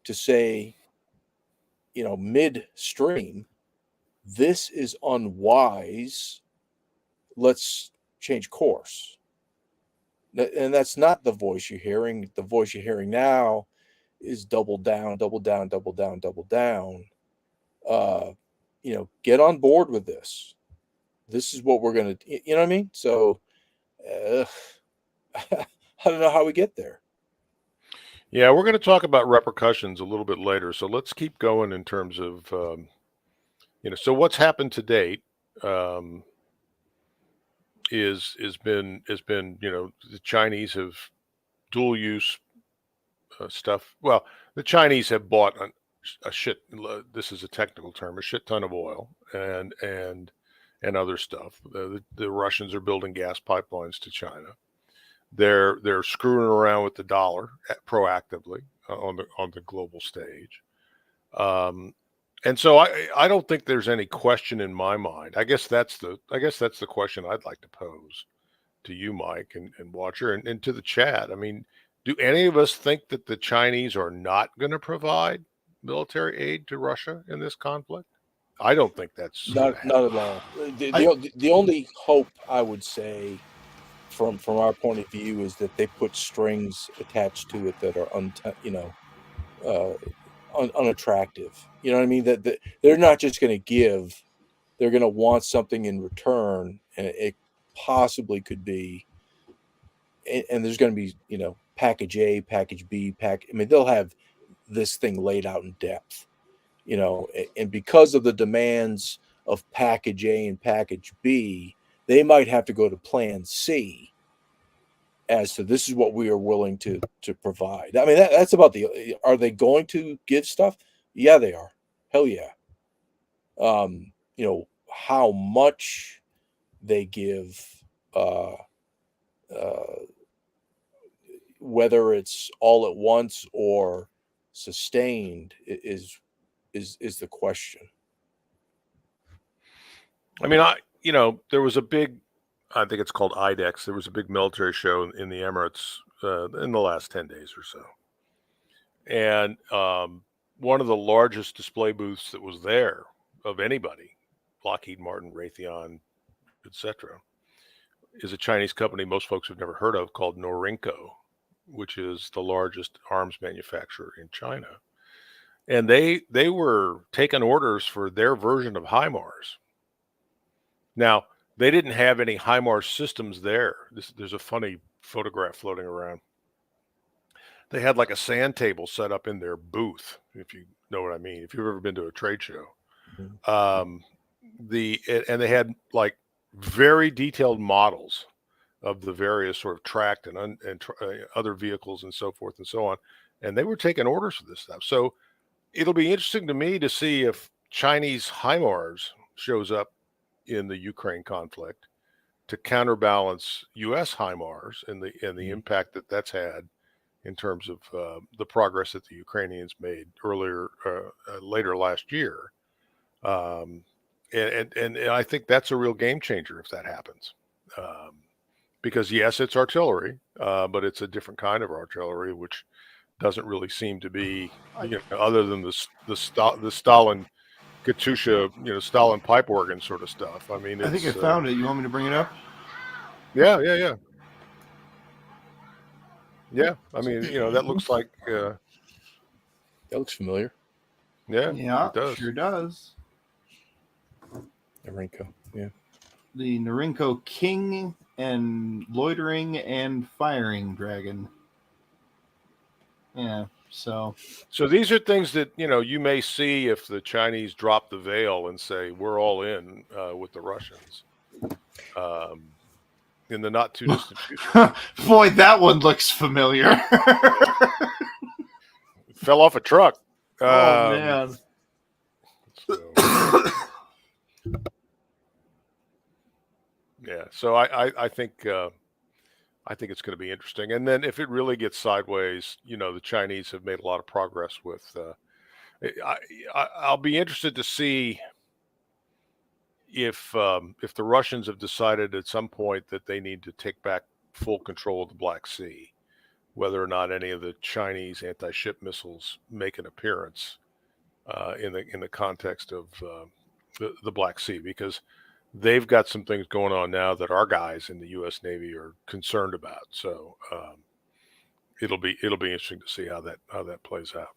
S3: to say, midstream, this is unwise, let's change course? And that's not the voice you're hearing. The voice you're hearing now is double down. Get on board with this. This is what we're going to, you know what I mean? So I don't know how we get there.
S1: Yeah, we're going to talk about repercussions a little bit later. So let's keep going in terms of, so what's happened to date um, is been, the Chinese have dual use stuff. Well, the Chinese have bought a shit. This is a technical term, a shit ton of oil and other stuff. The Russians are building gas pipelines to China. They're screwing around with the dollar proactively on the global stage. Um, and so I don't think there's any question in my mind. I guess that's the question I'd like to pose to you, Mike, and Watcher, and to the chat. I mean, do any of us think that the Chinese are not going to provide military aid to Russia in this conflict? I don't think that's going to
S3: Not
S1: happen.
S3: at all.
S2: I,
S3: The only hope I would say from our point of view is that they put strings attached to it that are uh, unattractive. You know what I mean? That they're not just going to give; they're going to want something in return, and it possibly could be. And there's going to be package A, package B, pack. I mean, they'll have this thing laid out in depth. And because of the demands of package A and package B, they might have to go to plan C as to this is what we are willing to provide. I mean, that's about are they going to give stuff? Yeah, they are. Hell yeah. How much they give, uh, uh, whether it's all at once or sustained is the question.
S1: I mean, there was a big, I think it's called IDEX. There was a big military show in the Emirates in the last 10 days or so. And one of the largest display booths that was there of anybody, Lockheed Martin, Raytheon, etc., is a Chinese company most folks have never heard of called Norinco, which is the largest arms manufacturer in China. And they were taking orders for their version of HIMARS. Now, they didn't have any HIMARS systems there. There's a funny photograph floating around. They had like a sand table set up in their booth, if you know what I mean, if you've ever been to a trade show. And they had like very detailed models of the various sort of tracked and other vehicles and so forth and so on. And they were taking orders for this stuff. So it'll be interesting to me to see if Chinese HIMARS shows up in the Ukraine conflict to counterbalance U.S. HIMARS and the impact that that's had in terms of the progress that the Ukrainians made later last year. And I think that's a real game changer if that happens. Because yes, it's artillery, but it's a different kind of artillery, which doesn't really seem to be, other than the Stalin Katusha, Stalin pipe organ sort of stuff. I mean,
S2: I think I found it. You want me to bring it up?
S1: Yeah. I mean, that looks like.
S3: That looks familiar.
S2: Yeah,
S1: it does.
S2: Sure does.
S3: Norinco, yeah.
S2: The Norinco King and Loitering and Firing Dragon. Yeah, so
S1: these are things that you may see if the Chinese drop the veil and say we're all in with the Russians in the not too distant future.
S2: Boy, that one looks familiar.
S1: Fell off a truck.
S2: Oh man.
S1: Yeah, so I think it's going to be interesting. And then if it really gets sideways, the Chinese have made a lot of progress with. I'll be interested to see if the Russians have decided at some point that they need to take back full control of the Black Sea, whether or not any of the Chinese anti-ship missiles make an appearance in the context of the Black Sea, because they've got some things going on now that our guys in the U.S. Navy are concerned about. So it'll be interesting to see how that plays out.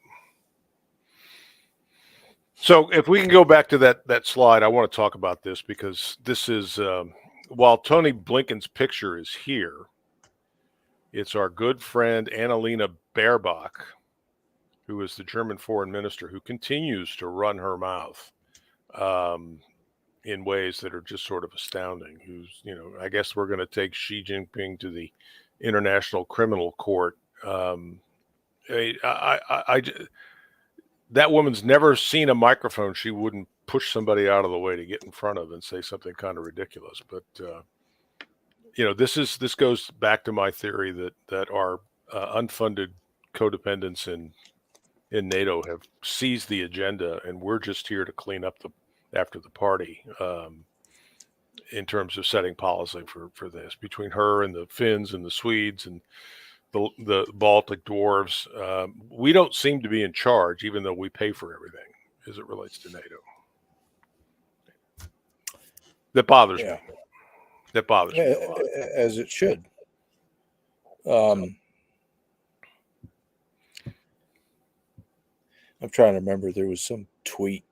S1: So if we can go back to that slide, I want to talk about this because this is while Tony Blinken's picture is here, it's our good friend Annalena Baerbock, who is the German foreign minister, who continues to run her mouth in ways that are just sort of astounding. Who's, I guess we're going to take Xi Jinping to the International Criminal Court. That woman's never seen a microphone she wouldn't push somebody out of the way to get in front of and say something kind of ridiculous. But this goes back to my theory that our unfunded codependents in NATO have seized the agenda, and we're just here to clean up after the party in terms of setting policy for this. Between her and the Finns and the Swedes and the Baltic dwarves, we don't seem to be in charge, even though we pay for everything as it relates to NATO. That bothers me. That bothers me a lot.
S3: As it should. I'm trying to remember. There was some tweet.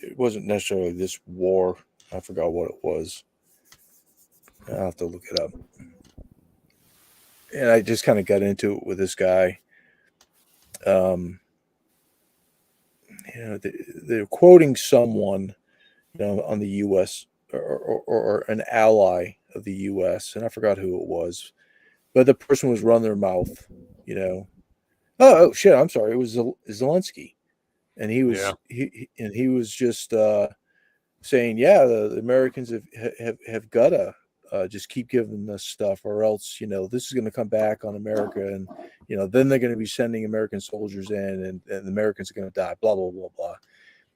S3: It wasn't necessarily this war. I forgot what it was. I'll have to look it up. And I just kind of got into it with this guy. They're quoting someone, on the U.S. or an ally of the U.S., and I forgot who it was, but the person was running their mouth, Oh shit! I'm sorry. It was Zelensky, and he was he was just saying, yeah, the Americans have got to just keep giving us stuff, or else this is going to come back on America, and then they're going to be sending American soldiers in, and the Americans are going to die. Blah blah blah blah.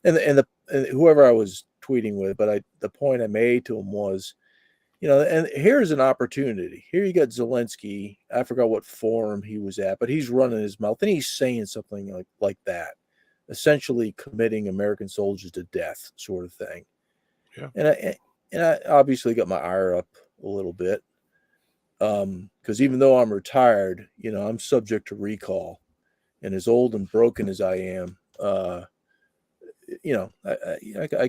S3: And whoever I was tweeting with, but the point I made to him was, and here's an opportunity. Here you got Zelensky. I forgot what forum he was at, but he's running his mouth and he's saying something like that, essentially committing American soldiers to death, sort of thing.
S1: Yeah.
S3: And I obviously got my ire up a little bit, because even though I'm retired, I'm subject to recall, and as old and broken as I am, I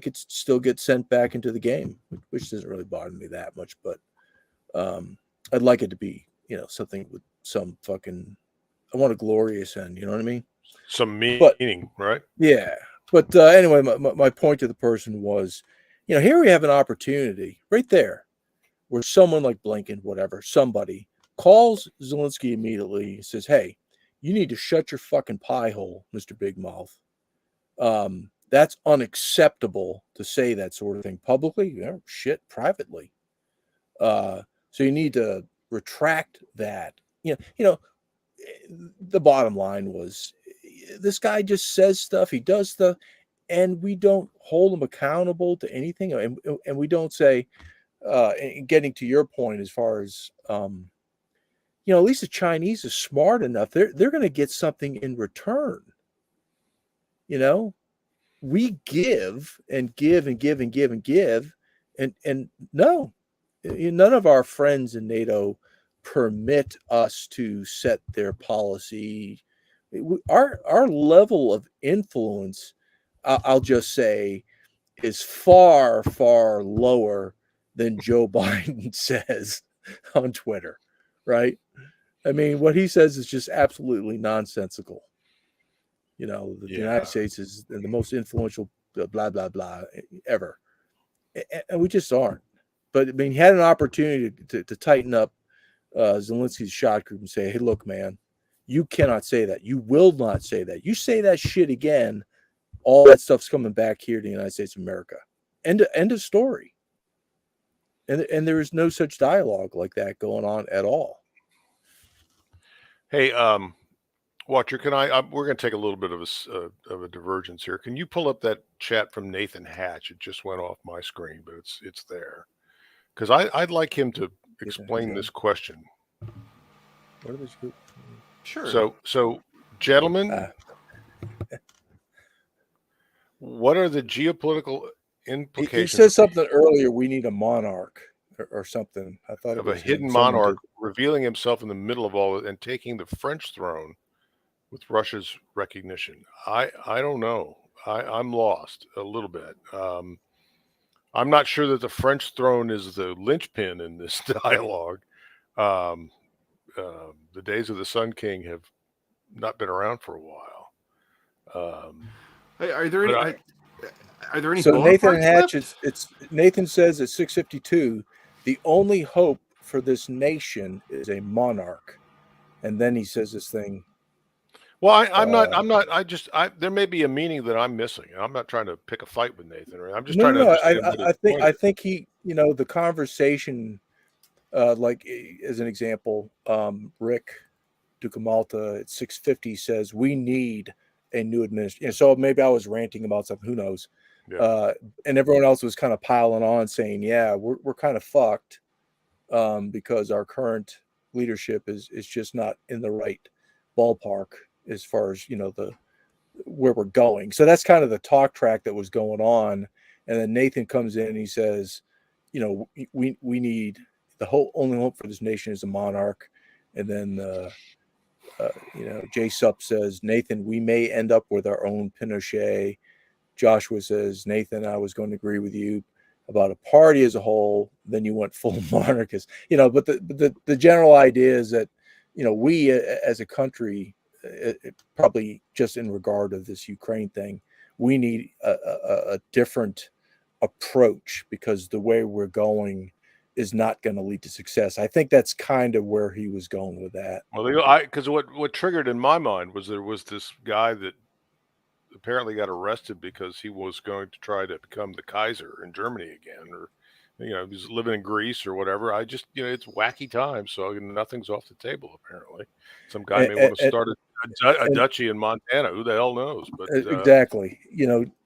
S3: could still get sent back into the game, which doesn't really bother me that much. But I'd like it to be, something with some fucking. I want a glorious end. You know what I mean?
S1: Some meaning, right?
S3: Yeah. But anyway, my point to the person was, here we have an opportunity right there, where someone like Blinken, whatever, somebody calls Zelensky immediately and says, "Hey, you need to shut your fucking pie hole, Mr. Big Mouth." That's unacceptable to say that sort of thing publicly. Shit, privately. So you need to retract that. The bottom line was, this guy just says stuff, he does stuff, and we don't hold him accountable to anything, and we don't say. Getting to your point, as far as at least the Chinese are smart enough. They're going to get something in return. We give and give and give and give and give, and no, none of our friends in NATO permit us to set their policy. Our level of influence, I'll just say, is far, far lower than Joe Biden says on Twitter, right? I mean, what he says is just absolutely nonsensical. The United States is the most influential blah, blah, blah ever. And we just aren't. But, I mean, he had an opportunity to tighten up Zelensky's shot group and say, hey, look, man, you cannot say that. You will not say that. You say that shit again, all that stuff's coming back here to the United States of America. End of story. And there is no such dialogue like that going on at all.
S1: Hey, Watcher, can we're going to take a little bit of a divergence here. Can you pull up that chat from Nathan Hatch? It just went off my screen, but it's there. Because I'd like him to explain this question.
S3: What are these?
S2: Sure.
S1: So gentlemen, what are the geopolitical implications?
S3: He said something earlier. We need a monarch or something. I thought
S1: of a hidden monarch revealing himself in the middle of all it and taking the French throne with Russia's recognition. I don't know. I'm lost a little bit. I'm not sure that the French throne is the linchpin in this dialogue. The days of the Sun King have not been around for a while.
S2: Are there
S1: but
S2: any? Are there any
S3: So Nathan
S2: Bonapartes
S3: Hatch,
S2: left?
S3: it's Nathan says at 6:52, the only hope for this nation is a monarch, and then he says this thing.
S1: Well, I'm not. There may be a meaning that I'm missing. I'm not trying to pick a fight with Nathan. Right? I'm just
S3: No,
S1: trying to
S3: no, no.
S1: understand what his point
S3: I
S1: is.
S3: think he, the conversation, like as an example, Rick Ducamalta at 6:50 says we need a new administration. So maybe I was ranting about something. Who knows?
S1: Yeah.
S3: And everyone else was kind of piling on, saying, "Yeah, we're kind of fucked because our current leadership is just not in the right ballpark as far as the where we're going." So that's kind of the talk track that was going on. And then Nathan comes in and he says, we need the whole only hope for this nation is a monarch. And then Jay Sup says, Nathan, we may end up with our own Pinochet. Joshua says, Nathan, I was going to agree with you about a party as a whole. Then you went full monarchist, but the general idea is that, we as a country, probably just in regard of this Ukraine thing, we need a different approach because the way we're going is not going to lead to success. I think that's kind of where he was going with that.
S1: Well, because what triggered in my mind was there was this guy that apparently got arrested because he was going to try to become the Kaiser in Germany again, or he was living in Greece or whatever. I just it's wacky times, so nothing's off the table. Apparently, some guy may want to start a duchy in Montana. Who the hell knows? But
S3: exactly,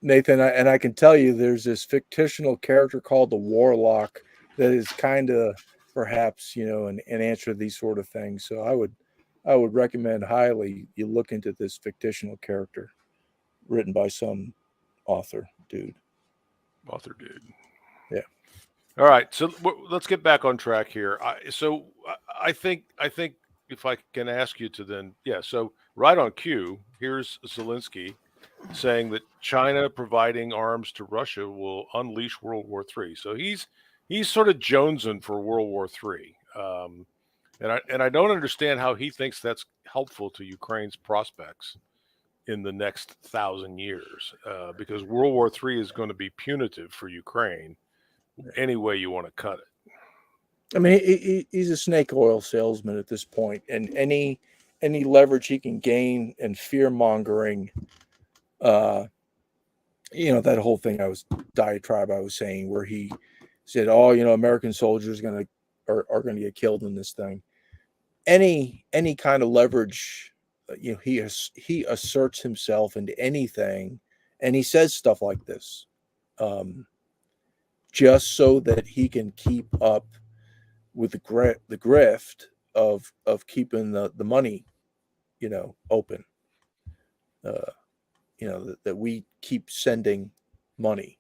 S3: Nathan, and I can tell you, there's this fictional character called the Warlock that is kind of perhaps an answer to these sort of things. So I would recommend highly you look into this fictional character written by some author dude. Yeah.
S1: All right, so let's get back on track here. I think if I can ask you to then, so right on cue, here's Zelensky saying that China providing arms to Russia will unleash World War III. So he's sort of jonesing for World War III, and I don't understand how he thinks that's helpful to Ukraine's prospects in the next 1,000 years, because World War III is going to be punitive for Ukraine any way you want to cut it.
S3: I mean, he's a snake oil salesman at this point, and any leverage he can gain and fear mongering, that whole thing diatribe I was saying, where he said, "Oh, American soldiers are going to get killed in this thing." Any kind of leverage, he asserts himself into anything, and he says stuff like this, just so that he can keep up with the grift of keeping the money, open. That we keep sending money.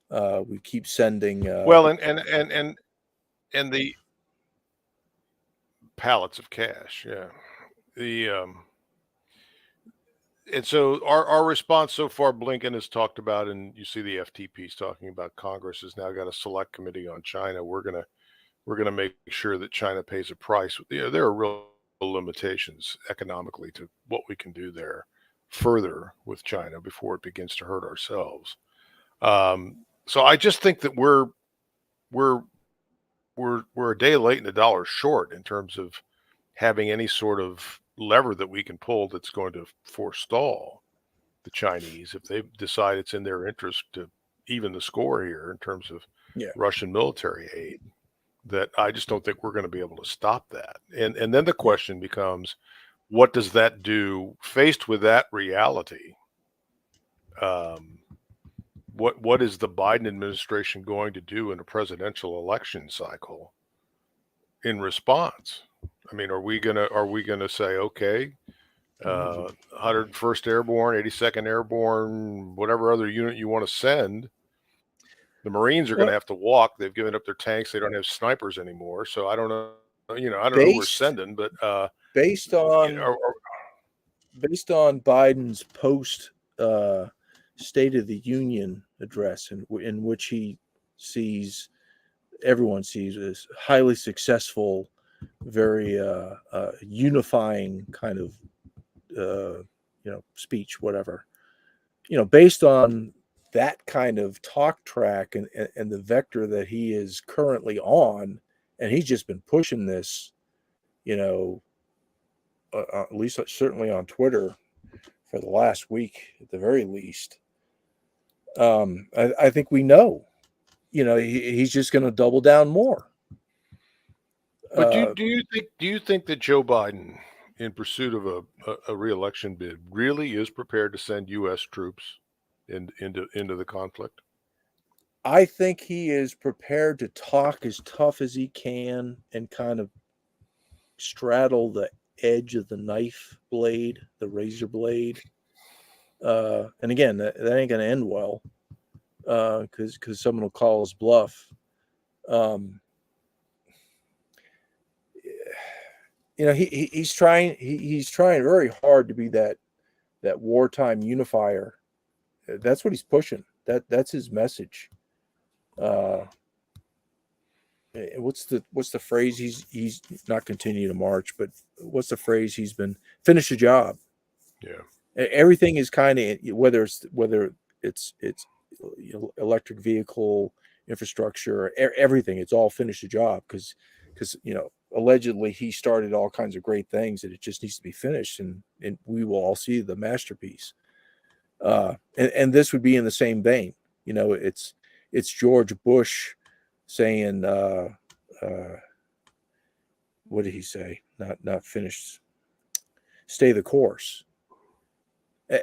S3: We keep sending.
S1: Well, and the pallets of cash, yeah. And so our response so far, Blinken has talked about, and you see the FTP's talking about, Congress has now got a select committee on China. We're gonna make sure that China pays a price. There are real limitations economically to what we can do there further with China before it begins to hurt ourselves. So I just think that we're a day late and a dollar short in terms of having any sort of lever that we can pull that's going to forestall the Chinese if they decide it's in their interest to even the score here in terms of Russian military aid. That I just don't think we're going to be able to stop that. And then the question becomes, what does that do faced with that reality? What is the Biden administration going to do in a presidential election cycle in response? I mean, are we gonna say, okay, 101st Airborne, 82nd Airborne, whatever other unit you want to send, the Marines are going to have to walk. They've given up their tanks. They don't have snipers anymore. So I don't know. I don't know who we're sending, but
S3: based on Biden's post State of the Union address, in which everyone sees as highly successful, very unifying kind of speech, whatever. Based on that kind of talk track and the vector that he is currently on, and he's just been pushing this, at least certainly on Twitter for the last week at the very least. I think we know, he's just going to double down more.
S1: But do you think that Joe Biden, in pursuit of a re-election bid, really is prepared to send U.S. troops into the conflict?
S3: I think he is prepared to talk as tough as he can and kind of straddle the edge of the knife blade, the razor blade. And again, that ain't going to end well because someone will call his bluff. He's trying very hard to be that wartime unifier. That's what he's pushing. That's his message. What's the phrase? He's not continue to march, but what's the phrase he's been finish the job?
S1: Yeah.
S3: Everything is kind of, whether it's electric vehicle infrastructure, everything. It's all finish the job because allegedly he started all kinds of great things and it just needs to be finished, and we will all see the masterpiece. And this would be in the same vein. It's George Bush saying, what did he say? Not finished. Stay the course.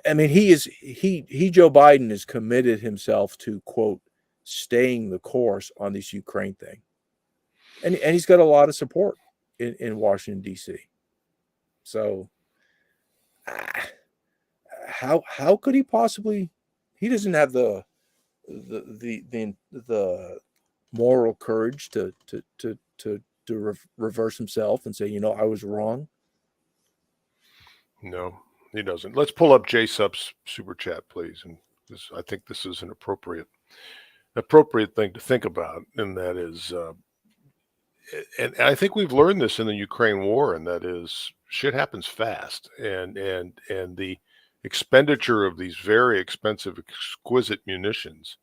S3: I mean, Joe Biden has committed himself to, quote, staying the course on this Ukraine thing. And he's got a lot of support in Washington, D.C. So how could he possibly? He doesn't have the moral courage to reverse himself and say, I was wrong.
S1: No, he doesn't. Let's pull up JSUP's super chat, please. And I think this is an appropriate thing to think about, and that is, and I think we've learned this in the Ukraine war, and that is, shit happens fast, and the expenditure of these very expensive, exquisite munitions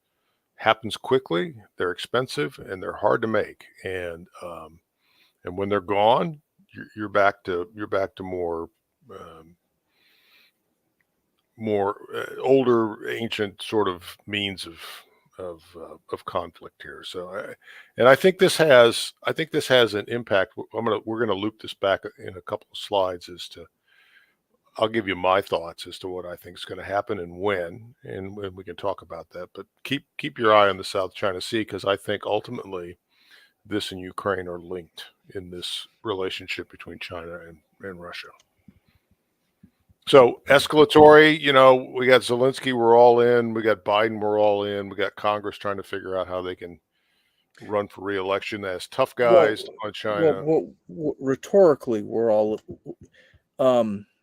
S1: happens quickly. They're expensive and they're hard to make, and when they're gone, you're back to more older, ancient sort of means of conflict here. So, I think this has an impact. We're gonna loop this back in a couple of slides I'll give you my thoughts as to what I think is going to happen and when we can talk about that. But keep your eye on the South China Sea, because I think ultimately this and Ukraine are linked in this relationship between China and Russia. So escalatory, we got Zelensky, we're all in. We got Biden, we're all in. We got Congress trying to figure out how they can run for re-election as tough guys on China.
S3: Rhetorically, we're all.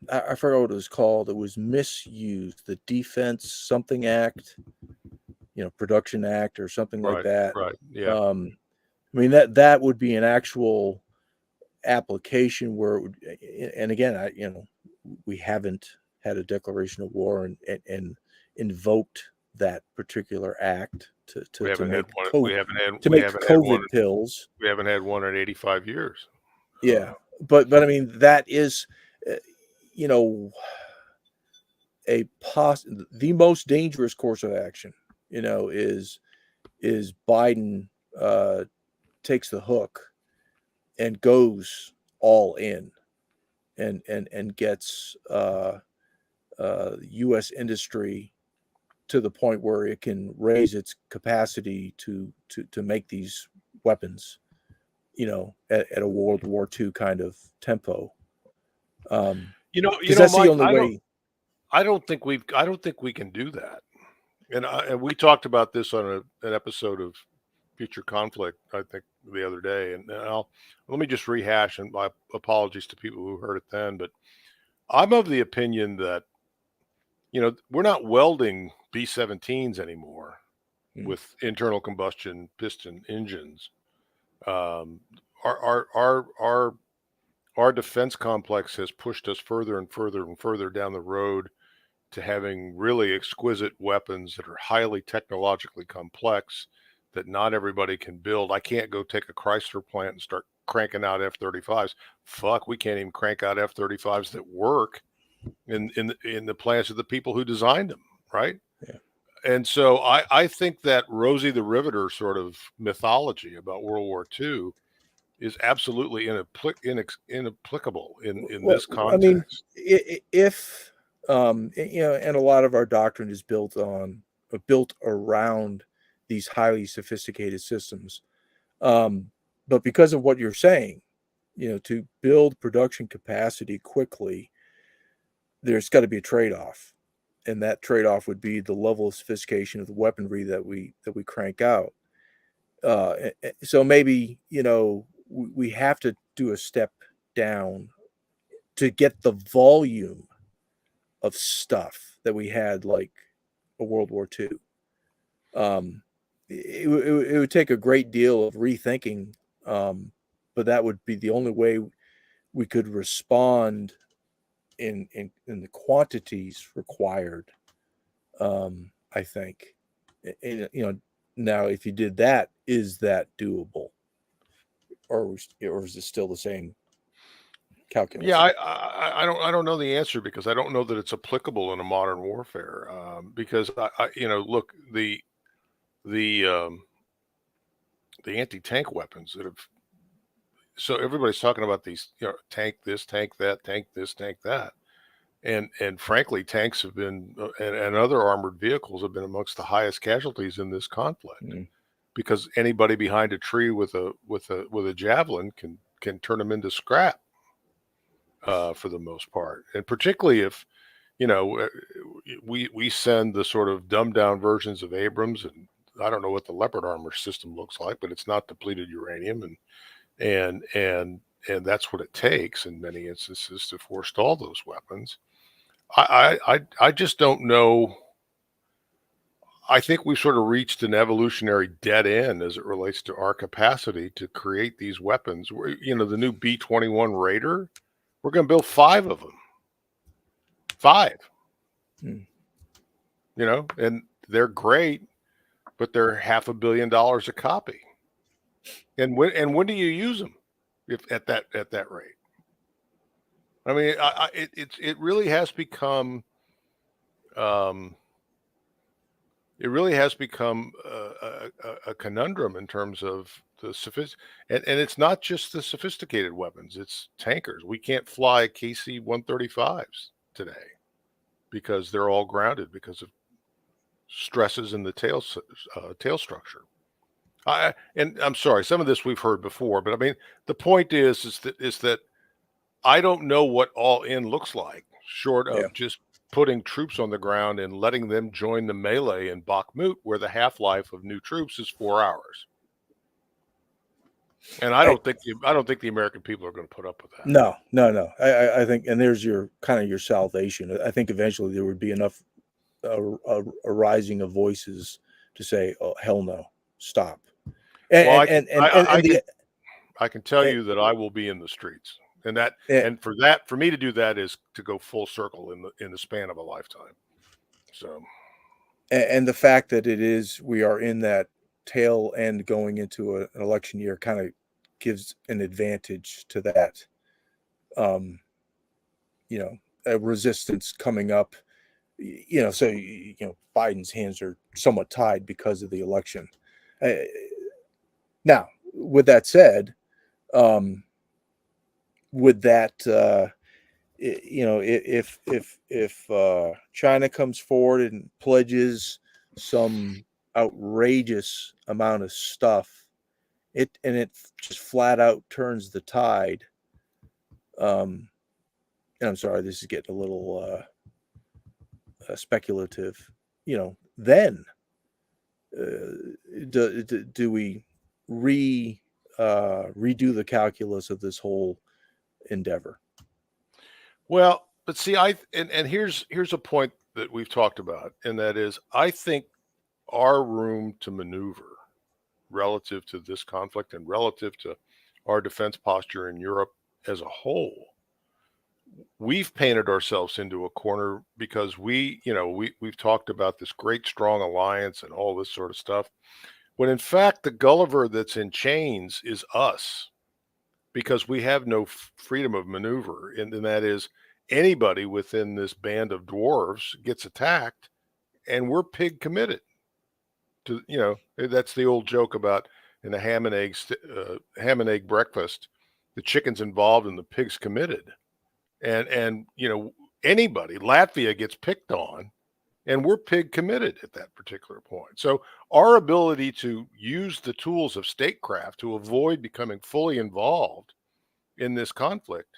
S3: I forgot what it was called. It was misused. The Defense Something Act, Production Act or something like that.
S1: Right. Yeah.
S3: I mean that would be an actual application where it would, and again, we haven't had a declaration of war and invoked that particular act to make COVID pills.
S1: We haven't had one in 85 years.
S3: Yeah, but I mean that is, the most dangerous course of action. Is Biden takes the hook and goes all in and gets U.S. industry to the point where it can raise its capacity to make these weapons, at a World War II kind of tempo. That's the only way.
S1: I don't think we can do that. And we talked about this on an episode of Future Conflict, I think, the other day. And let me just rehash, and my apologies to people who heard it then, but I'm of the opinion that, we're not welding B-17s anymore with internal combustion piston engines. Our our defense complex has pushed us further and further and further down the road to having really exquisite weapons that are highly technologically complex that not everybody can build. I can't go take a Chrysler plant and start cranking out F-35s. Fuck, we can't even crank out F-35s that work in the plants of the people who designed them, right?
S3: Yeah.
S1: And so I think that Rosie the Riveter sort of mythology about World War II is absolutely inapplicable in
S3: Well,
S1: this
S3: I mean,
S1: context.
S3: if and a lot of our doctrine is built around these highly sophisticated systems. But because of what you're saying, to build production capacity quickly, there's got to be a trade-off, and that trade-off would be the level of sophistication of the weaponry that we crank out. So maybe we have to do a step down to get the volume of stuff that we had like a World War II. It would take a great deal of rethinking, but that would be the only way we could respond in the quantities required. I think, and, now if you did that, is that doable, or is it still the same calculus?
S1: Yeah, I don't know the answer because I don't know that it's applicable in a modern warfare. Because look, the anti-tank weapons that have, so everybody's talking about these, tank this, tank that, tank this, tank that, and frankly, tanks have been and other armored vehicles have been amongst the highest casualties in this conflict because anybody behind a tree with a javelin can turn them into scrap. For the most part, and particularly if we send the sort of dumbed down versions of Abrams, and I don't know what the Leopard armor system looks like, but it's not depleted uranium, and that's what it takes in many instances to forestall those weapons. I just don't know. I think we've sort of reached an evolutionary dead end as it relates to our capacity to create these weapons. The new B-21 Raider. We're going to build 5 of them. 5. And they're great, but they're $500 million a copy. And when do you use them? If at that rate? I mean, it really has become it really has become a conundrum in terms of the and it's not just the sophisticated weapons, it's tankers. We can't fly KC-135s today because they're all grounded because of stresses in the tail structure. And I'm sorry, some of this we've heard before, but I mean, the point is that I don't know what all in looks like, short of just putting troops on the ground and letting them join the melee in Bakhmut, where the half-life of new troops is 4 hours. And I don't think the American people are going to put up with that.
S3: No. I think, and there's your salvation. I think eventually there would be enough a rising of voices to say, "Oh, hell no, stop." I
S1: can tell you that I will be in the streets. And for me to do that is to go full circle in the span of a lifetime. So,
S3: and the fact that we are in that tail end going into an election year kind of gives an advantage to that. A resistance coming up. So Biden's hands are somewhat tied because of the election. Now, with that said, would that if China comes forward and pledges some outrageous amount of stuff, it just flat out turns the tide. And I'm sorry, this is getting a little speculative. Then do we redo the calculus of this whole endeavor?
S1: Well, but see, here's a point that we've talked about, and that is, I think our room to maneuver relative to this conflict and relative to our defense posture in Europe as a whole, we've painted ourselves into a corner because we've talked about this great strong alliance and all this sort of stuff, when in fact the Gulliver that's in chains is us, because we have no freedom of maneuver, and that is anybody within this band of dwarves gets attacked, and we're pig committed to, that's the old joke about in a ham and egg breakfast, the chicken's involved and the pig's committed. And anybody, Latvia gets picked on, and we're pig committed at that particular point. So our ability to use the tools of statecraft to avoid becoming fully involved in this conflict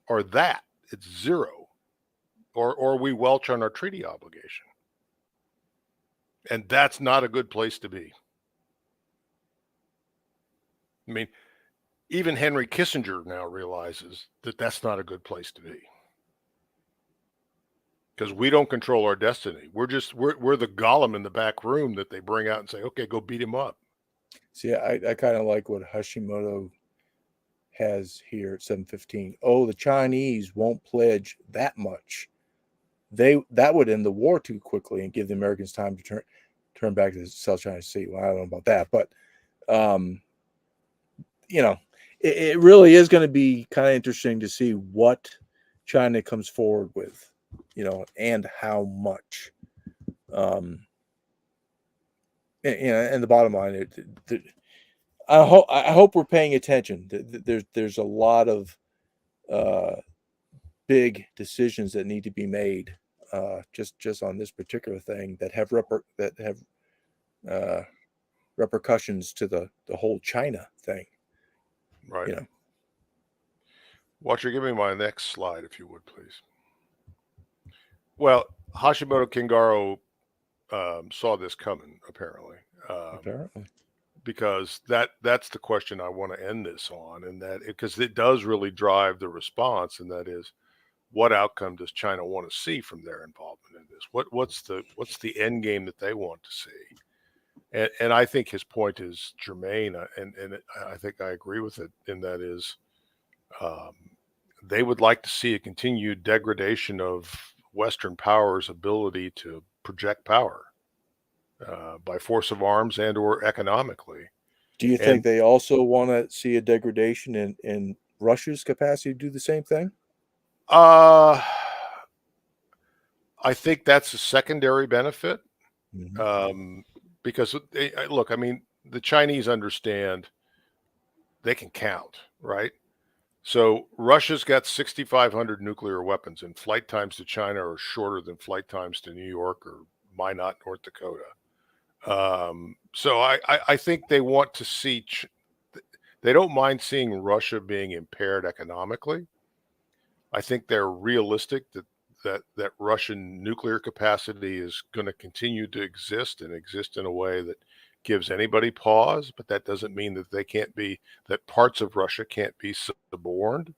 S1: are that. It's zero. Or we welch on our treaty obligation. And that's not a good place to be. I mean, even Henry Kissinger now realizes that that's not a good place to be. Because we don't control our destiny. We're the golem in the back room that they bring out and say, okay, go beat him up.
S3: See, I kind of like what Hashimoto has here at 7:15. Oh, the Chinese won't pledge that much. That would end the war too quickly and give the Americans time to turn back to the South China Sea. Well, I don't know about that, but it really is going to be kind of interesting to see what China comes forward with, and how much. And the bottom line, I hope we're paying attention. There's a lot of big decisions that need to be made just on this particular thing that have repercussions to the whole China thing.
S1: Right. Watcher, give me my next slide, if you would, please. Well, Hashimoto Kingaro saw this coming, apparently. Because that's the question I want to end this on, and that because it does really drive the response, and that is, what outcome does China want to see from their involvement in this? What's the end game that they want to see? And I think his point is germane, and I think I agree with it. And that is, they would like to see a continued degradation of Western powers' ability to project power by force of arms and or economically.
S3: Do you think they also want to see a degradation in Russia's capacity to do the same thing?
S1: I think that's a secondary benefit. Mm-hmm. Because look, I mean, the Chinese understand they can count, right? So Russia's got 6,500 nuclear weapons, and flight times to China are shorter than flight times to New York or Minot, North Dakota. So I think they want to see, they don't mind seeing Russia being impaired economically. I think they're realistic that Russian nuclear capacity is going to continue to exist and exist in a way that gives anybody pause, but that doesn't mean that that parts of Russia can't be suborned.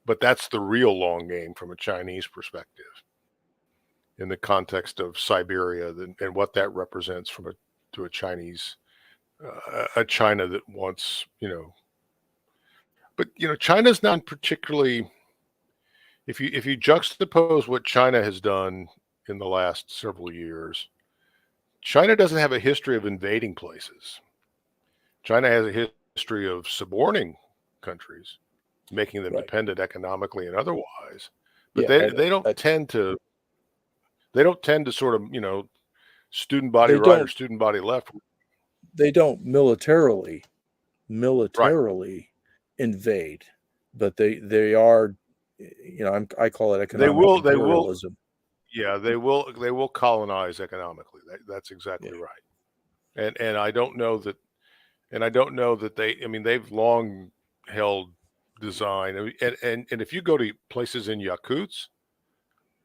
S1: But that's the real long game from a Chinese perspective in the context of Siberia and what that represents to a Chinese, a China that wants, but China's not particularly, if you juxtapose what China has done in the last several years, China doesn't have a history of invading places. China has a history of suborning countries, making them dependent economically and otherwise. But they don't tend to sort of, student body right or student body left.
S3: They don't militarily invade, but they are, I call it economic imperialism.
S1: They will colonize economically. That's exactly right. And I don't know that they've long held design. And if you go to places in Yakutsk,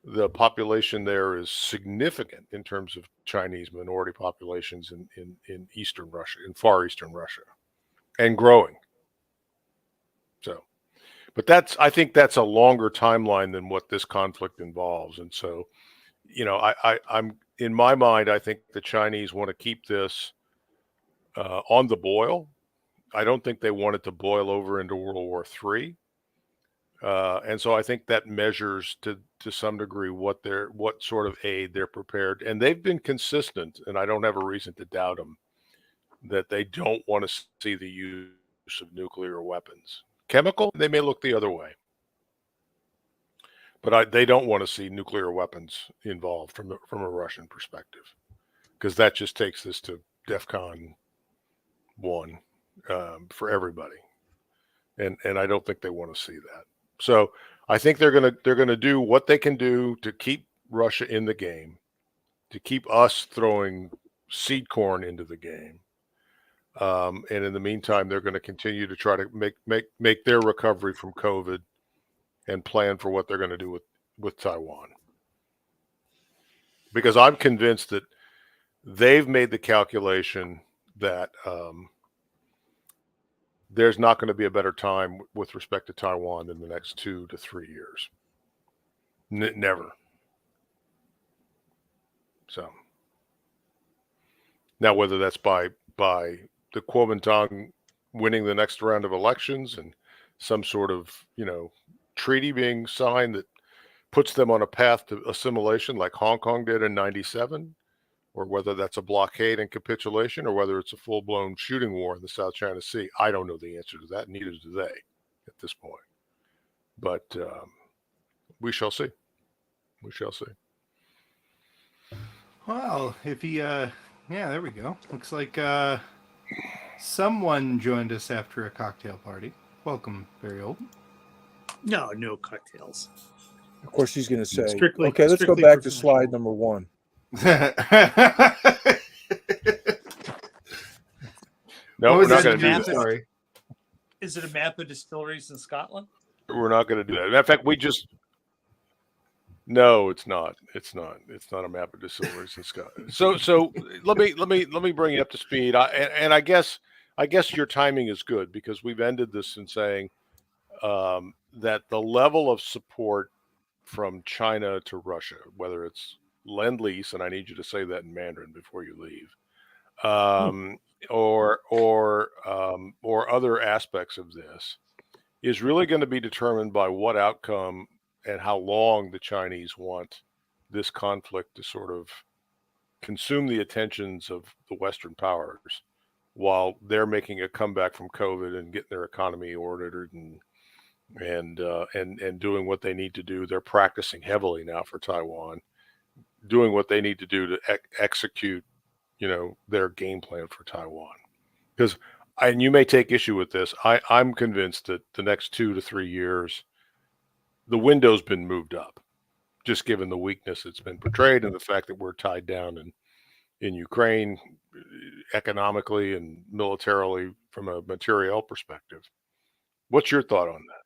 S1: the population there is significant in terms of Chinese minority populations in Eastern Russia, in far Eastern Russia, and growing. So, but I think that's a longer timeline than what this conflict involves. And so, I'm in my mind, I think the Chinese want to keep this on the boil. I don't think they want it to boil over into World War III. And so I think that measures to some degree what sort of aid they're prepared. And they've been consistent, and I don't have a reason to doubt them, that they don't want to see the use of nuclear weapons. Chemical, they may look the other way, but they don't want to see nuclear weapons involved from a Russian perspective, because that just takes this to DEFCON 1 for everybody, and I don't think they want to see that. So I think they're gonna do what they can do to keep Russia in the game, to keep us throwing seed corn into the game. And in the meantime, they're going to continue to try to make their recovery from COVID and plan for what they're going to do with Taiwan. Because I'm convinced that they've made the calculation that there's not going to be a better time with respect to Taiwan in the next 2 to 3 years. Never. So now, whether that's by the Kuomintang winning the next round of elections and some sort of, treaty being signed that puts them on a path to assimilation like Hong Kong did in 97, or whether that's a blockade and capitulation, or whether it's a full-blown shooting war in the South China Sea, I don't know the answer to that. Neither do they at this point. But we shall see. We shall see.
S2: Well, if he, yeah, there we go. Looks like someone joined us after a cocktail party. Welcome, very old.
S4: No cocktails.
S3: Of course, he's going to say,
S4: Strictly-
S3: okay, let's go
S4: strictly
S3: back to
S4: professional.
S3: slide number 1.
S1: No,
S2: What
S1: we're
S2: was
S1: not
S2: that
S1: going to do
S4: map?
S1: that.
S2: Sorry.
S4: Is it a map of distilleries in Scotland?
S1: We're not going to do that. Matter of fact, no, it's not. It's not. It's not a map of distilleries in Scotland. So let me bring you up to speed. I guess your timing is good, because we've ended this in saying that the level of support from China to Russia, whether it's lend-lease, and I need you to say that in Mandarin before you leave, or other aspects of this, is really going to be determined by what outcome and how long the Chinese want this conflict to sort of consume the attentions of the Western powers, while they're making a comeback from COVID and getting their economy ordered and doing what they need to do. They're practicing heavily now for Taiwan, doing what they need to do to execute, their game plan for Taiwan. Because, and you may take issue with this, I'm convinced that the next 2 to 3 years, the window's been moved up, just given the weakness that's been portrayed and the fact that we're tied down in Ukraine economically and militarily from a materiel perspective. What's your thought on that?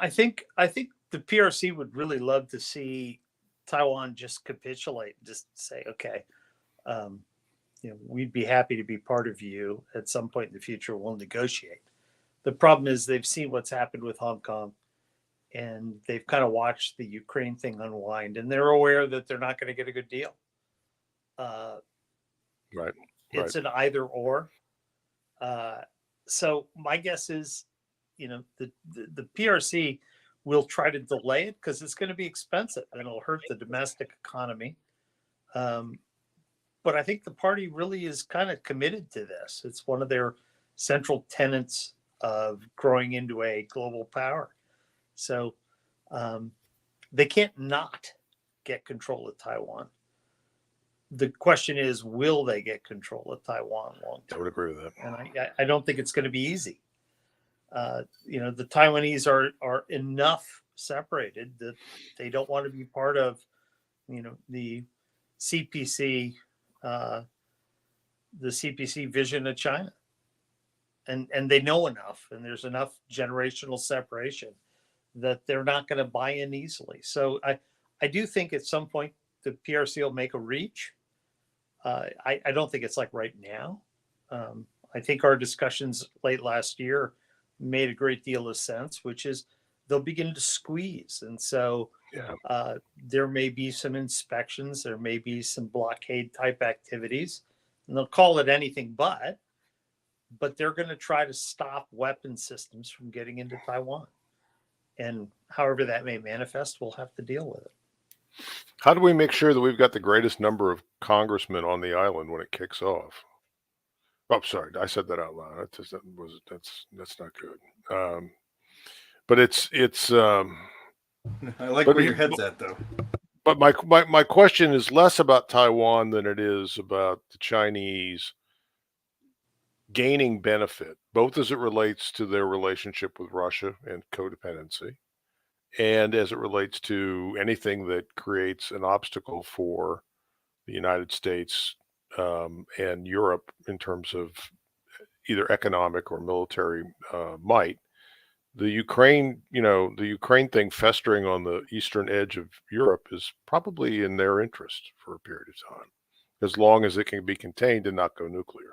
S4: I think the PRC would really love to see Taiwan just capitulate, just say, okay, we'd be happy to be part of you at some point in the future. We'll negotiate. The problem is they've seen what's happened with Hong Kong, and they've kind of watched the Ukraine thing unwind, and they're aware that they're not going to get a good deal.
S1: Right.
S4: It's an either or. So my guess is, the PRC will try to delay it because it's going to be expensive and it'll hurt the domestic economy. But I think the party really is kind of committed to this. It's one of their central tenets of growing into a global power. So they can't not get control of Taiwan. The question is, will they get control of Taiwan long term?
S1: I would agree with that.
S4: And I don't think it's going to be easy. The Taiwanese are enough separated that they don't want to be part of, the CPC, the CPC vision of China. And they know enough, and there's enough generational separation that they're not going to buy in easily. So I do think at some point the PRC will make a reach. I don't think it's like right now. I think our discussions late last year made a great deal of sense, which is they'll begin to squeeze. And so there may be some inspections, there may be some blockade type activities, and they'll call it anything but. but they're going to try to stop weapon systems from getting into Taiwan. And however that may manifest, we'll have to deal with it.
S1: How do we make sure that we've got the greatest number of congressmen on the island when it kicks off? Oh, sorry, I said that out loud. That's not good. But it's.
S2: I like
S1: But
S2: where your head's at, though.
S1: But my question is less about Taiwan than it is about the Chinese gaining benefit, both as it relates to their relationship with Russia and codependency, and as it relates to anything that creates an obstacle for the United States and Europe in terms of either economic or military might. The Ukraine thing festering on the eastern edge of Europe is probably in their interest for a period of time, as long as it can be contained and not go nuclear.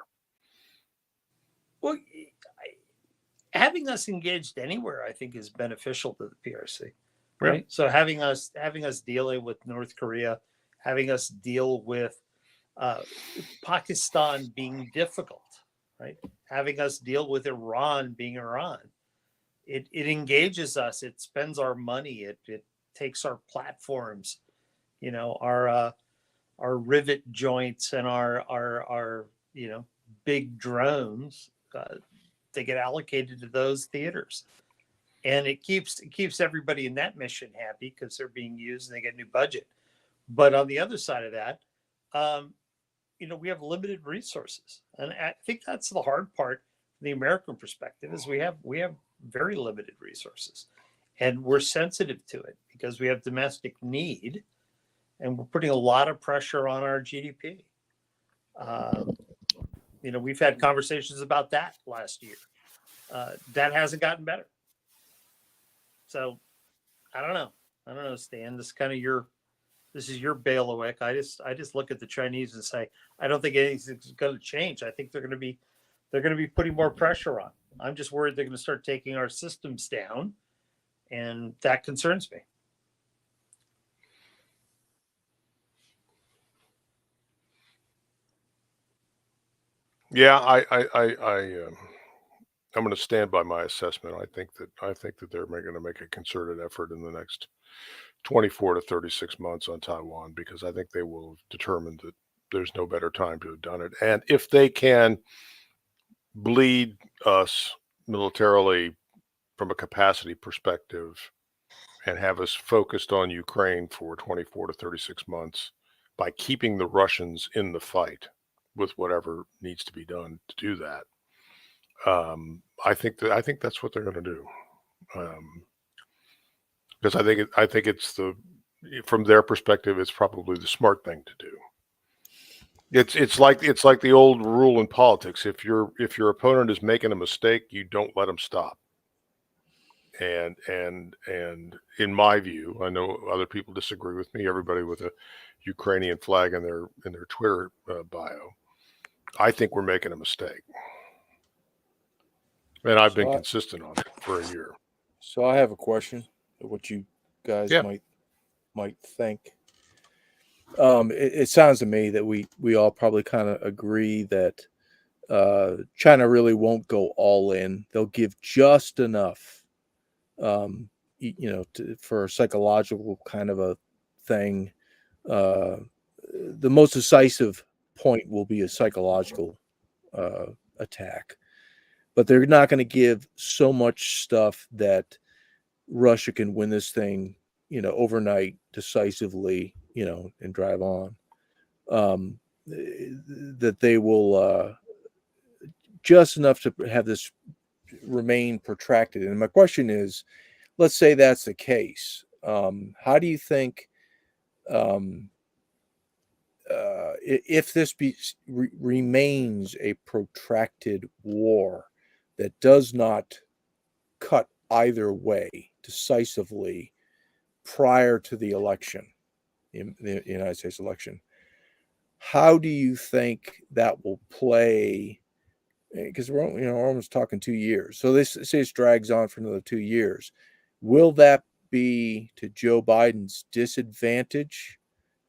S4: Well, having us engaged anywhere, I think, is beneficial to the PRC, right?
S1: Yeah.
S4: So having us dealing with North Korea, having us deal with Pakistan being difficult, right? Having us deal with Iran being Iran. It engages us. It spends our money. It takes our platforms, our rivet joints and our big drones. They get allocated to those theaters, and it keeps everybody in that mission happy because they're being used and they get a new budget. But on the other side of that, we have limited resources, and I think that's the hard part from the American perspective is we have very limited resources, and we're sensitive to it because we have domestic need, and we're putting a lot of pressure on our GDP. We've had conversations about that last year. That hasn't gotten better. So I don't know, Stan. This is your bailiwick. I just look at the Chinese and say, I don't think anything's going to change. I think they're going to be putting more pressure on. I'm just worried they're going to start taking our systems down, and that concerns me.
S1: Yeah, I'm going to stand by my assessment. I think that they're going to make a concerted effort in the next 24 to 36 months on Taiwan, because I think they will have determined that there's no better time to have done it. And if they can bleed us militarily from a capacity perspective and have us focused on Ukraine for 24 to 36 months by keeping the Russians in the fight with whatever needs to be done to do that, I think that's what they're going to do. Because I think it's from their perspective, it's probably the smart thing to do. It's like the old rule in politics. If your opponent is making a mistake, you don't let them stop. And in my view, I know other people disagree with me. Everybody with a Ukrainian flag in their Twitter bio, I think we're making a mistake. And I've been consistent on it for a year.
S3: So I have a question. What you guys might think. It sounds to me that we all probably kind of agree that China really won't go all in. They'll give just enough, for a psychological kind of a thing. The most decisive point will be a psychological attack, but they're not going to give so much stuff that Russia can win this thing, overnight, decisively, and drive on. That they will just enough to have this remain protracted. And my question is, let's say that's the case. How do you think, if this remains a protracted war that does not cut either way decisively prior to the election, in the United States election, how do you think that will play? Because we're almost talking 2 years. So say it drags on for another 2 years. Will that be to Joe Biden's disadvantage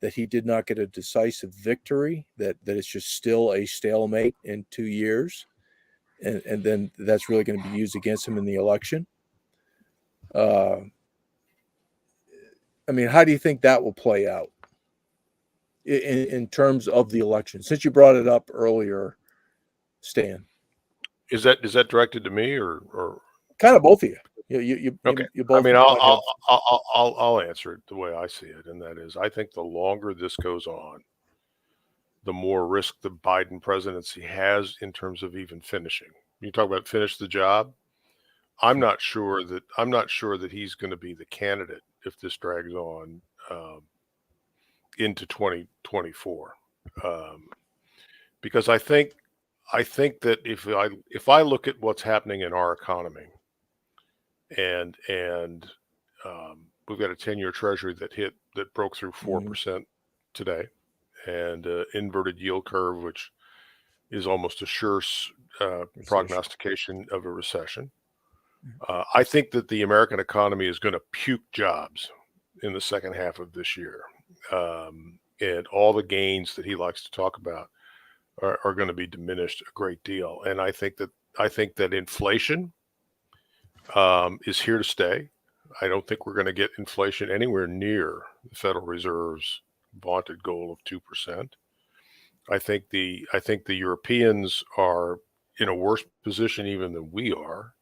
S3: that he did not get a decisive victory, that it's just still a stalemate in 2 years? and then that's really going to be used against him in the election. I mean, how do you think that will play out in terms of the election? Since you brought it up earlier, Stan.
S1: Is that directed to me or
S3: Kind of both of you? You
S1: okay?
S3: you
S1: I
S3: both
S1: mean,
S3: might have.
S1: I'll answer it the way I see it, and that is, I think the longer this goes on, the more risk the Biden presidency has in terms of even finishing. You talk about finish the job. I'm not sure that he's going to be the candidate if this drags on into 2024, because I think that if I look at what's happening in our economy, and we've got a 10-year Treasury that broke through 4% today, and inverted yield curve, which is almost a sure prognostication of a recession. I think that the American economy is going to puke jobs in the second half of this year, and all the gains that he likes to talk about are going to be diminished a great deal. And I think that inflation is here to stay. I don't think we're going to get inflation anywhere near the Federal Reserve's vaunted goal of 2%. I think the Europeans are in a worse position even than we are.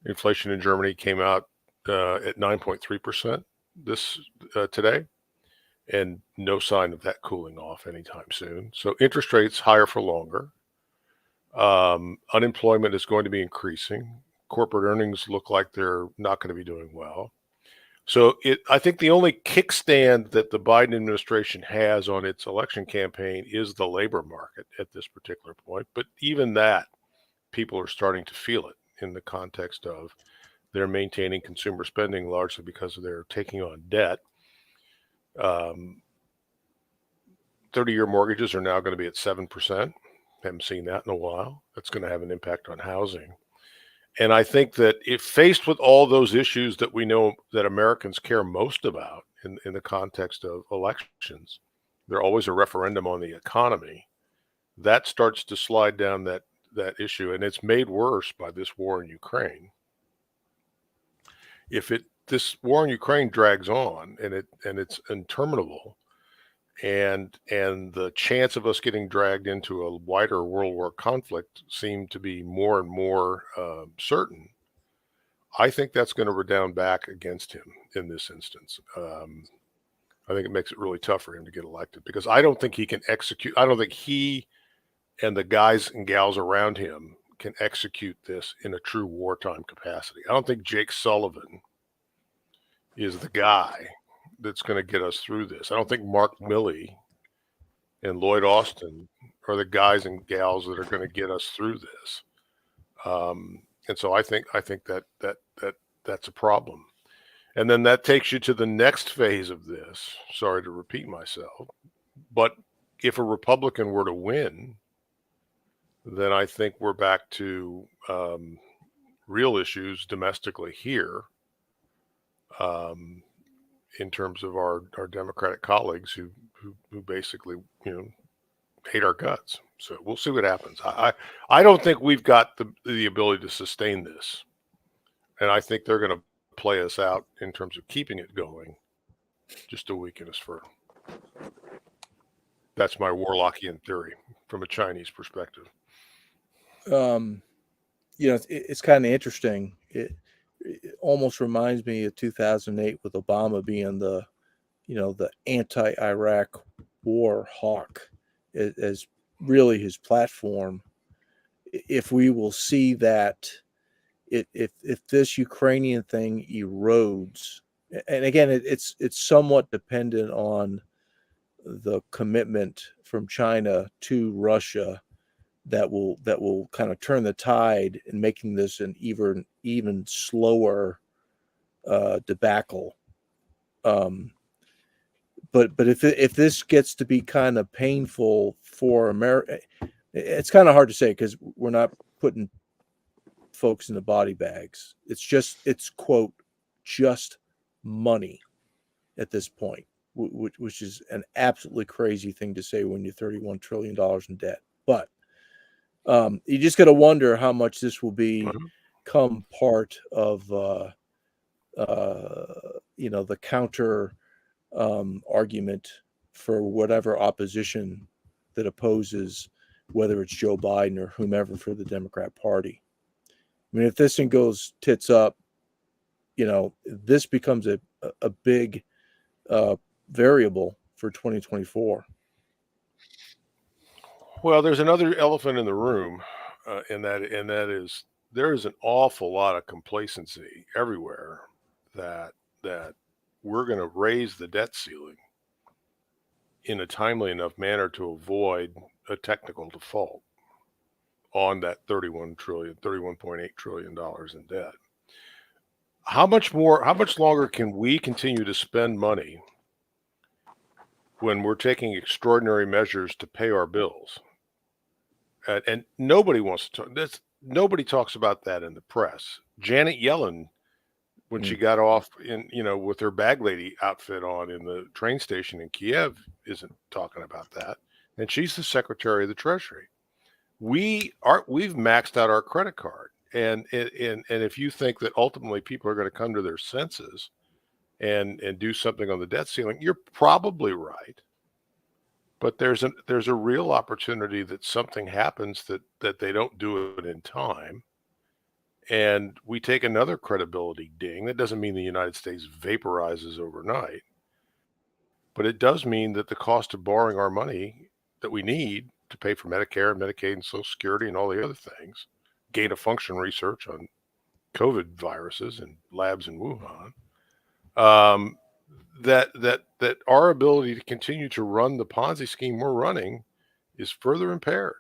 S1: Inflation in Germany came out at 9.3% this today, and no sign of that cooling off anytime soon. So interest rates higher for longer. Unemployment is going to be increasing. Corporate earnings look like they're not going to be doing well. So I think the only kickstand that the Biden administration has on its election campaign is the labor market at this particular point. But even that, people are starting to feel it in the context of they're maintaining consumer spending largely because they're taking on debt. 30-year mortgages are now going to be at 7%. Haven't seen that in a while. That's going to have an impact on housing. And I think that if faced with all those issues that we know that Americans care most about in the context of elections, there's always a referendum on the economy. That starts to slide down that issue, and it's made worse by this war in Ukraine. If this war in Ukraine drags on and it's interminable, and the chance of us getting dragged into a wider world war conflict seem to be more and more certain, I think that's going to redound back against him in this instance. I think it makes it really tough for him to get elected, because I don't think he can execute. I don't think he and the guys and gals around him can execute this in a true wartime capacity. I don't think Jake Sullivan is the guy that's going to get us through this. I don't think Mark Milley and Lloyd Austin are the guys and gals that are going to get us through this. And so I think that's a problem. And then that takes you to the next phase of this. Sorry to repeat myself, but if a Republican were to win, then I think we're back to real issues domestically here, in terms of our Democratic colleagues who basically, hate our guts. So we'll see what happens. I don't think we've got the ability to sustain this, and I think they're going to play us out in terms of keeping it going, just to weaken us further. That's my Warlockian theory from a Chinese perspective.
S3: It's kind of interesting. It almost reminds me of 2008 with Obama being the anti-Iraq war hawk as really his platform. If we will see that, if this Ukrainian thing erodes, and again, it's somewhat dependent on the commitment from China to Russia that will kind of turn the tide in making this an even slower debacle. But if this gets to be kind of painful for America, it's kind of hard to say because we're not putting folks in the body bags. It's quote just money at this point, which is an absolutely crazy thing to say when you're $31 trillion in debt. But You just got to wonder how much this will
S1: Mhm.
S3: become part of the counter argument for whatever opposition that opposes, whether it's Joe Biden or whomever for the Democrat Party. I mean, if this thing goes tits up, this becomes a big variable for 2024.
S1: Well, there's another elephant in the room, and that is there is an awful lot of complacency everywhere that that we're going to raise the debt ceiling in a timely enough manner to avoid a technical default on that 31.8 trillion dollars in debt. How much longer can we continue to spend money when we're taking extraordinary measures to pay our bills? And nobody wants to talk this. Nobody talks about that in the press. Janet Yellen, when she got off with her bag lady outfit on in the train station in Kiev, isn't talking about that. And she's the Secretary of the Treasury. We've maxed out our credit card. And if you think that ultimately people are going to come to their senses and do something on the debt ceiling, you're probably right. But there's a real opportunity that something happens that they don't do it in time, and we take another credibility ding. That doesn't mean the United States vaporizes overnight, but it does mean that the cost of borrowing our money that we need to pay for Medicare and Medicaid and Social Security and all the other things, gain of function research on COVID viruses and labs in Wuhan, that our ability to continue to run the Ponzi scheme we're running is further impaired.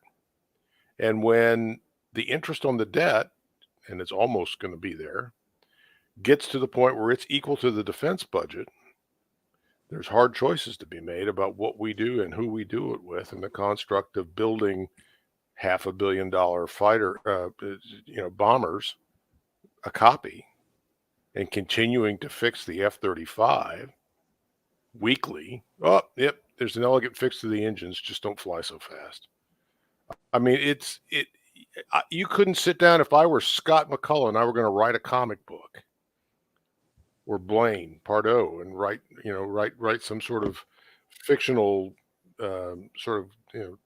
S1: And when the interest on the debt, and it's almost going to be there, gets to the point where it's equal to the defense budget, there's hard choices to be made about what we do and who we do it with, and the construct of building $500 million fighter, bombers, a copy, and continuing to fix the F-35 weekly. Oh, yep, there's an elegant fix to the engines, just don't fly so fast. I mean, you couldn't sit down if I were Scott McCullough and I were going to write a comic book, or Blaine Pardoe, and write some sort of fictional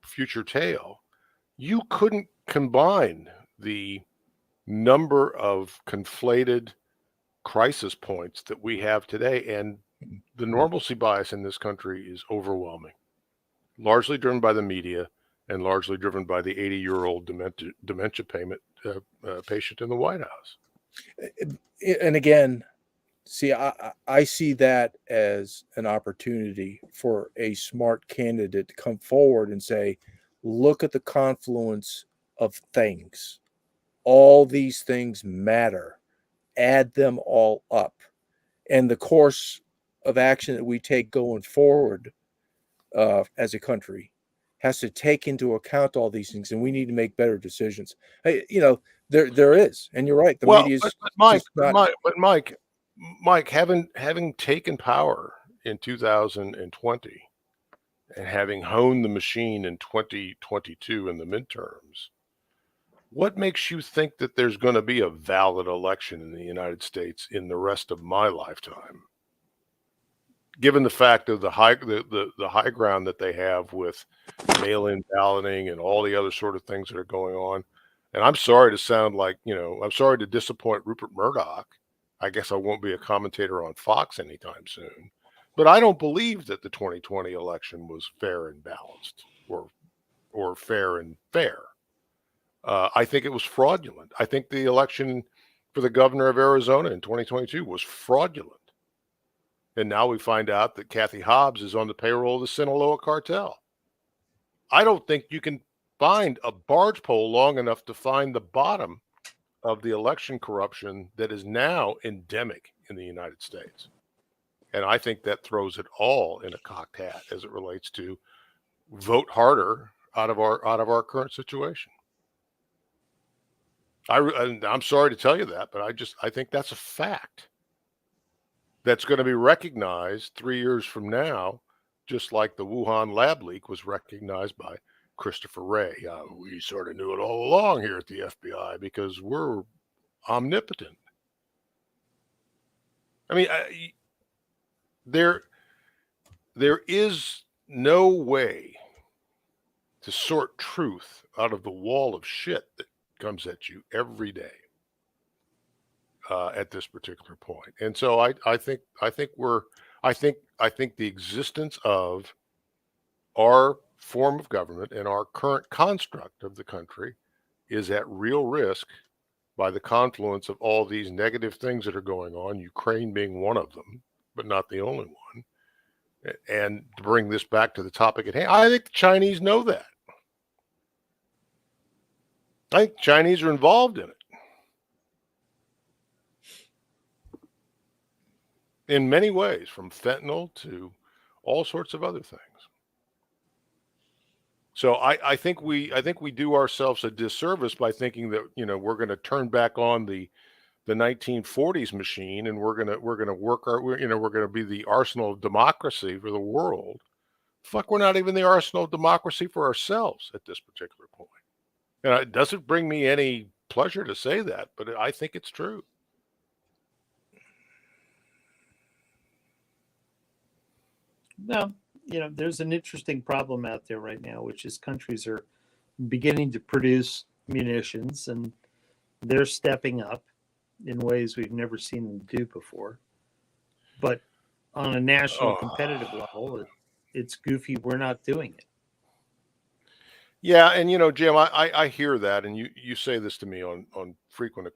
S1: future tale. You couldn't combine the number of conflated crisis points that we have today, and the normalcy bias in this country is overwhelming, largely driven by the media and largely driven by the 80-year-old dementia patient in the White House.
S3: And again, see, I see that as an opportunity for a smart candidate to come forward and say, look at the confluence of things. All these things matter. Add them all up. And the course of action that we take going forward as a country has to take into account all these things, and we need to make better decisions. There is, and you're right. The media is
S1: Mike, having taken power in 2020 and having honed the machine in 2022 in the midterms, what makes you think that there's going to be a valid election in the United States in the rest of my lifetime? Given the fact of the high ground that they have with mail-in balloting and all the other sort of things that are going on. And I'm sorry to sound like, I'm sorry to disappoint Rupert Murdoch. I guess I won't be a commentator on Fox anytime soon. But I don't believe that the 2020 election was fair and balanced or fair and fair. I think it was fraudulent. I think the election for the governor of Arizona in 2022 was fraudulent. And now we find out that Kathy Hobbs is on the payroll of the Sinaloa cartel. I don't think you can find a barge pole long enough to find the bottom of the election corruption that is now endemic in the United States. And I think that throws it all in a cocked hat as it relates to vote harder out of our current situation. I'm sorry to tell you that, but I think that's a fact that's going to be recognized 3 years from now, just like the Wuhan lab leak was recognized by Christopher Wray. We sort of knew it all along here at the FBI because we're omnipotent. I mean, there is no way to sort truth out of the wall of shit that comes at you every day at this particular point. And so I think the existence of our form of government and our current construct of the country is at real risk by the confluence of all these negative things that are going on, Ukraine being one of them, but not the only one. And to bring this back to the topic at hand, I think the Chinese know that. I think the Chinese are involved in it. In many ways, from fentanyl to all sorts of other things. So I think we do ourselves a disservice by thinking that, you know, we're going to turn back on the 1940s machine and we're going to work we're going to be the arsenal of democracy for the world. Fuck, we're not even the arsenal of democracy for ourselves at this particular point. And it doesn't bring me any pleasure to say that, but I think it's true.
S4: Well, you know, there's an interesting problem out there right now, which is countries are beginning to produce munitions and they're stepping up in ways we've never seen them do before. But on a national competitive level, it's goofy. We're not doing it.
S1: Yeah, and you know, Jim, I hear that, and you say this to me on frequent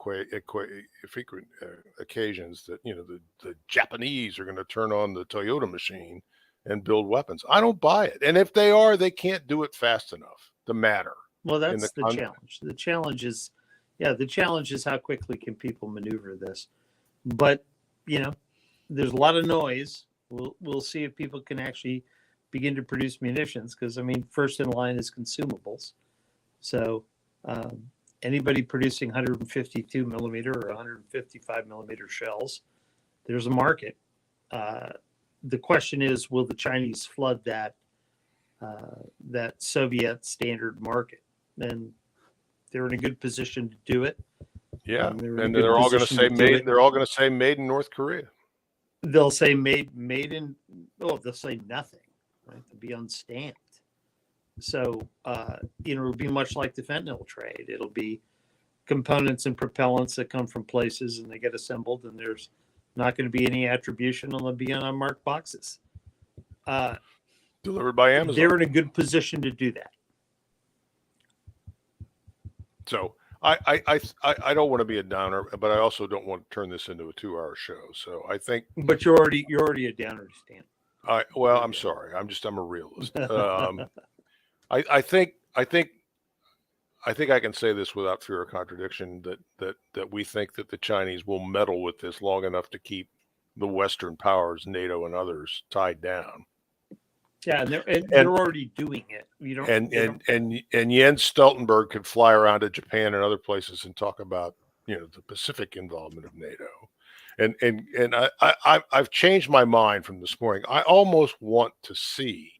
S1: occasions that, you know, the Japanese are going to turn on the Toyota machine and build weapons. I don't buy it, and if they are, they can't do it fast enough to matter.
S4: Well, that's the challenge. The challenge is, the challenge is how quickly can people maneuver this. But you know, there's a lot of noise. We'll see if people can actually begin to produce munitions, because I mean, first in line is consumables. So anybody producing 152 millimeter or 155 millimeter shells, there's a market. The question is, will the Chinese flood that Soviet standard market? And they're in a good position to do it.
S1: Yeah, and they're all going to say made. They're all going to say made in North Korea.
S4: They'll say made in. Oh, they'll say nothing. Right, to be unstamped. So you know, it'll be much like the fentanyl trade. It'll be components and propellants that come from places and they get assembled, and there's not going to be any attribution, and they'll be on unmarked boxes.
S1: Delivered by Amazon.
S4: They're in a good position to do that.
S1: So I don't want to be a downer, but I also don't want to turn this into a 2-hour show. So I think.
S4: But you're already a downer, Stan.
S1: Well, I'm sorry. I'm a realist. I think I can say this without fear of contradiction that we think that the Chinese will meddle with this long enough to keep the Western powers, NATO and others, tied down.
S4: Yeah, and they're already doing it. You know,
S1: and Jens Stoltenberg could fly around to Japan and other places and talk about, you know, the Pacific involvement of NATO. And I've changed my mind from this morning. I almost want to see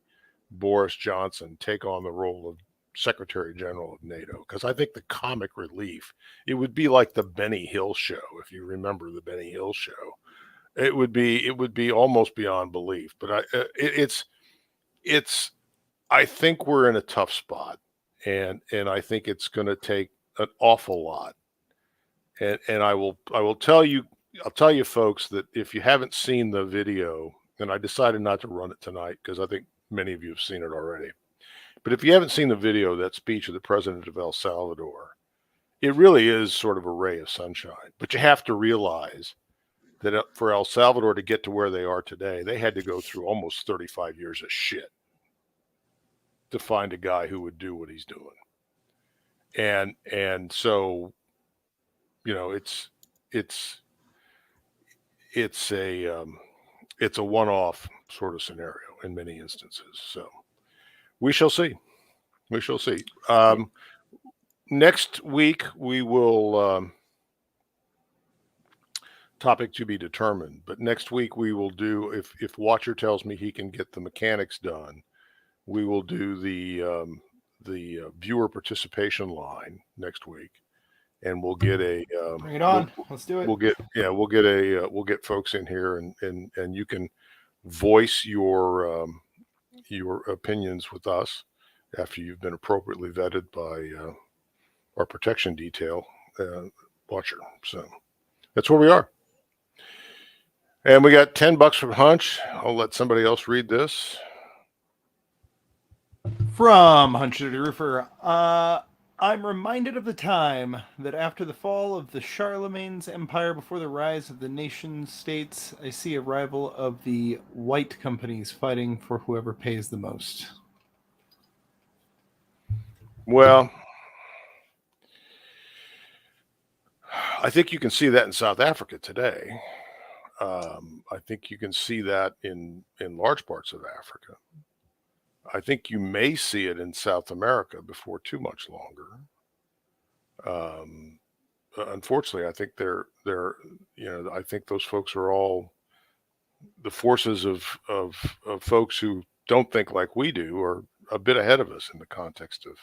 S1: Boris Johnson take on the role of Secretary General of NATO, because I think the comic relief, it would be like the Benny Hill show, if you remember the Benny Hill show. It would be almost beyond belief. But I think we're in a tough spot, and I think it's going to take an awful lot. And I'll tell you folks that if you haven't seen the video, and I decided not to run it tonight because I think many of you have seen it already. But if you haven't seen the video, that speech of the president of El Salvador, it really is sort of a ray of sunshine. But you have to realize that for El Salvador to get to where they are today, they had to go through almost 35 years of shit to find a guy who would do what he's doing. And so, you know, it's a one-off sort of scenario in many instances. So we shall see. Next week we will topic to be determined. But next week we will do, if Watcher tells me he can get the mechanics done, we will do the viewer participation line next week, and we'll get a
S2: Bring it on. Let's do it.
S1: we'll get folks in here, and you can voice your opinions with us after you've been appropriately vetted by our protection detail watcher. So that's where we are. And we got $10 from Hunch. I'll let somebody else read this.
S2: From Hunter the Roofer, I'm reminded of the time that after the fall of the Charlemagne's empire before the rise of the nation states, I see a rival of the white companies fighting for whoever pays the most.
S1: Well, I think you can see that in South Africa today. I think you can see that in large parts of Africa. I think you may see it in South America before too much longer. Unfortunately, I think I think those folks are all the forces of folks who don't think like we do are a bit ahead of us in the context of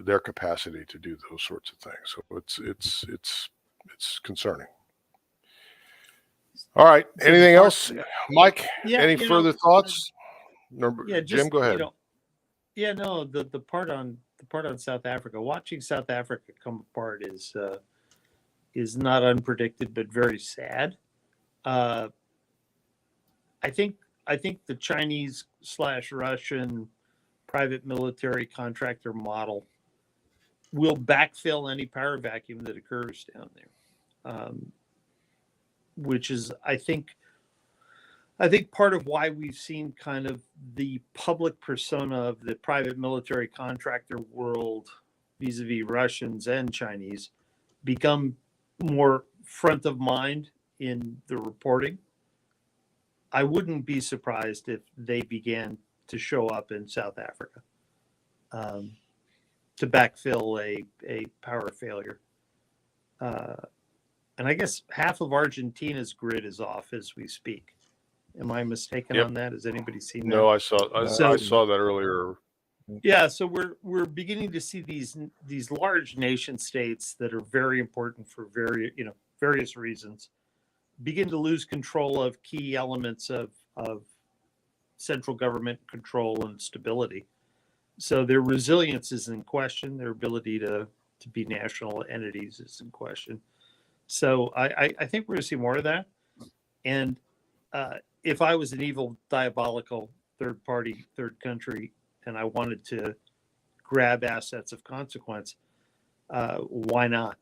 S1: their capacity to do those sorts of things. So it's concerning. All right. Anything else, Mike? Any further thoughts? Jim, go ahead.
S4: The part on South Africa, watching South Africa come apart is not unpredicted, but very sad. I think the Chinese / Russian private military contractor model will backfill any power vacuum that occurs down there, which is, I think part of why we've seen kind of the public persona of the private military contractor world vis-a-vis Russians and Chinese become more front of mind in the reporting. I wouldn't be surprised if they began to show up in South Africa to backfill a power failure. And I guess half of Argentina's grid is off as we speak. Am I mistaken on that? Has anybody seen that?
S1: No, I saw that earlier.
S4: Yeah, so we're beginning to see these large nation states that are very important for various reasons begin to lose control of key elements of central government control and stability. So their resilience is in question. Their ability to be national entities is in question. So I think we're going to see more of that. And if I was an evil, diabolical third country, and I wanted to grab assets of consequence, why not?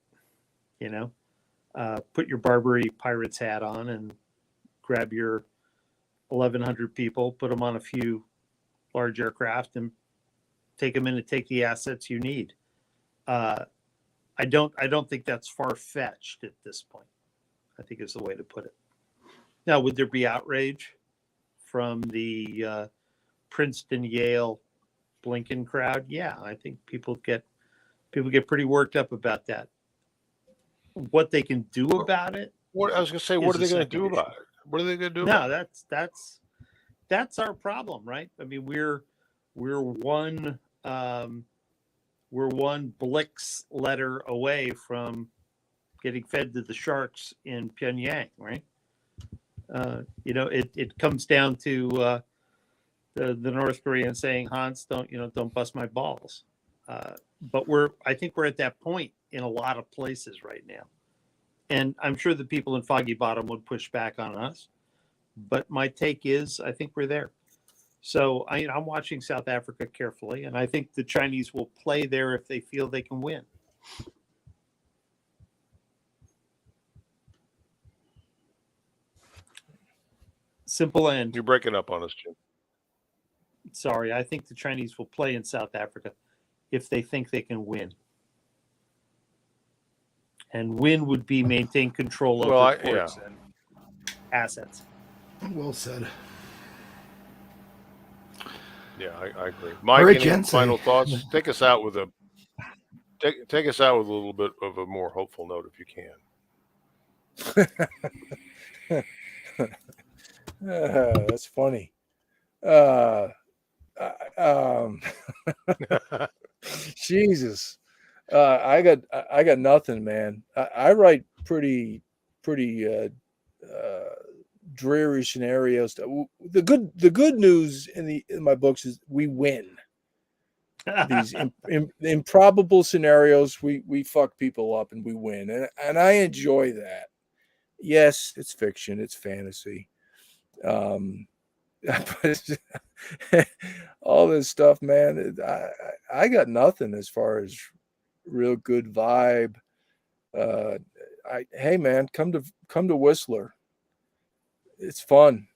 S4: Put your Barbary pirates hat on and grab your 1,100 people, put them on a few large aircraft, and take them in and take the assets you need. I don't think that's far-fetched at this point, I think is the way to put it. Now, would there be outrage from the Princeton, Yale, Blinken crowd? Yeah, I think people get pretty worked up about that. What they can do about it?
S1: What I was going to say, what are they going to do about it? What are they going to do?
S4: No, that's our problem, right? I mean, we're one Blix letter away from getting fed to the sharks in Pyongyang, right? It comes down to the North Koreans saying, Hans, don't bust my balls. But I think we're at that point in a lot of places right now. And I'm sure the people in Foggy Bottom would push back on us. But my take is, I think we're there. So I'm watching South Africa carefully, and I think the Chinese will play there if they feel they can win. Simple end.
S1: You're breaking up on us, Jim.
S4: Sorry, I think the Chinese will play in South Africa if they think they can win. And win would be maintain control over ports and assets.
S2: Well said.
S1: Yeah, I agree. Mike,
S2: right,
S1: any final thoughts? Take us out with a little bit of a more hopeful note, if you can.
S3: That's funny. Um, Jesus, I got nothing, man. I write pretty dreary scenarios. The good news in my books is we win. These improbable scenarios, we fuck people up and we win, and I enjoy that. Yes, it's fiction, it's fantasy. But all this stuff, man, I got nothing as far as real good vibe. Hey man, come to Whistler. It's fun.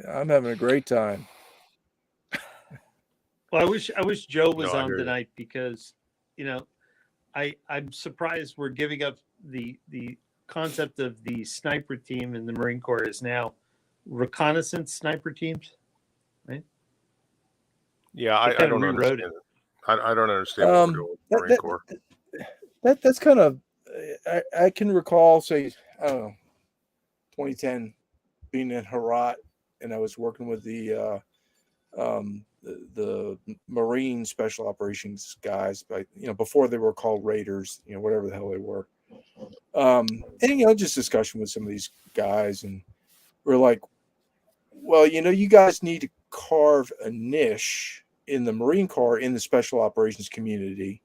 S3: I'm having a great time.
S4: Well, I wish Joe was
S1: No, I
S4: on
S1: hear you.
S4: tonight because, I'm surprised we're giving up the concept of the sniper team in the Marine Corps is now reconnaissance sniper teams, right?
S1: Yeah, I
S4: kinda
S1: don't
S4: rewrote
S1: understand it. I don't understand what we're doing with the Marine Corps.
S3: That's kind of I can recall, say, I don't know, 2010 being in Herat, and I was working with the Marine Special Operations guys, but before they were called Raiders, whatever the hell they were. And just discussion with some of these guys, and we're like, well, you guys need to carve a niche in the Marine Corps in the Special Operations community,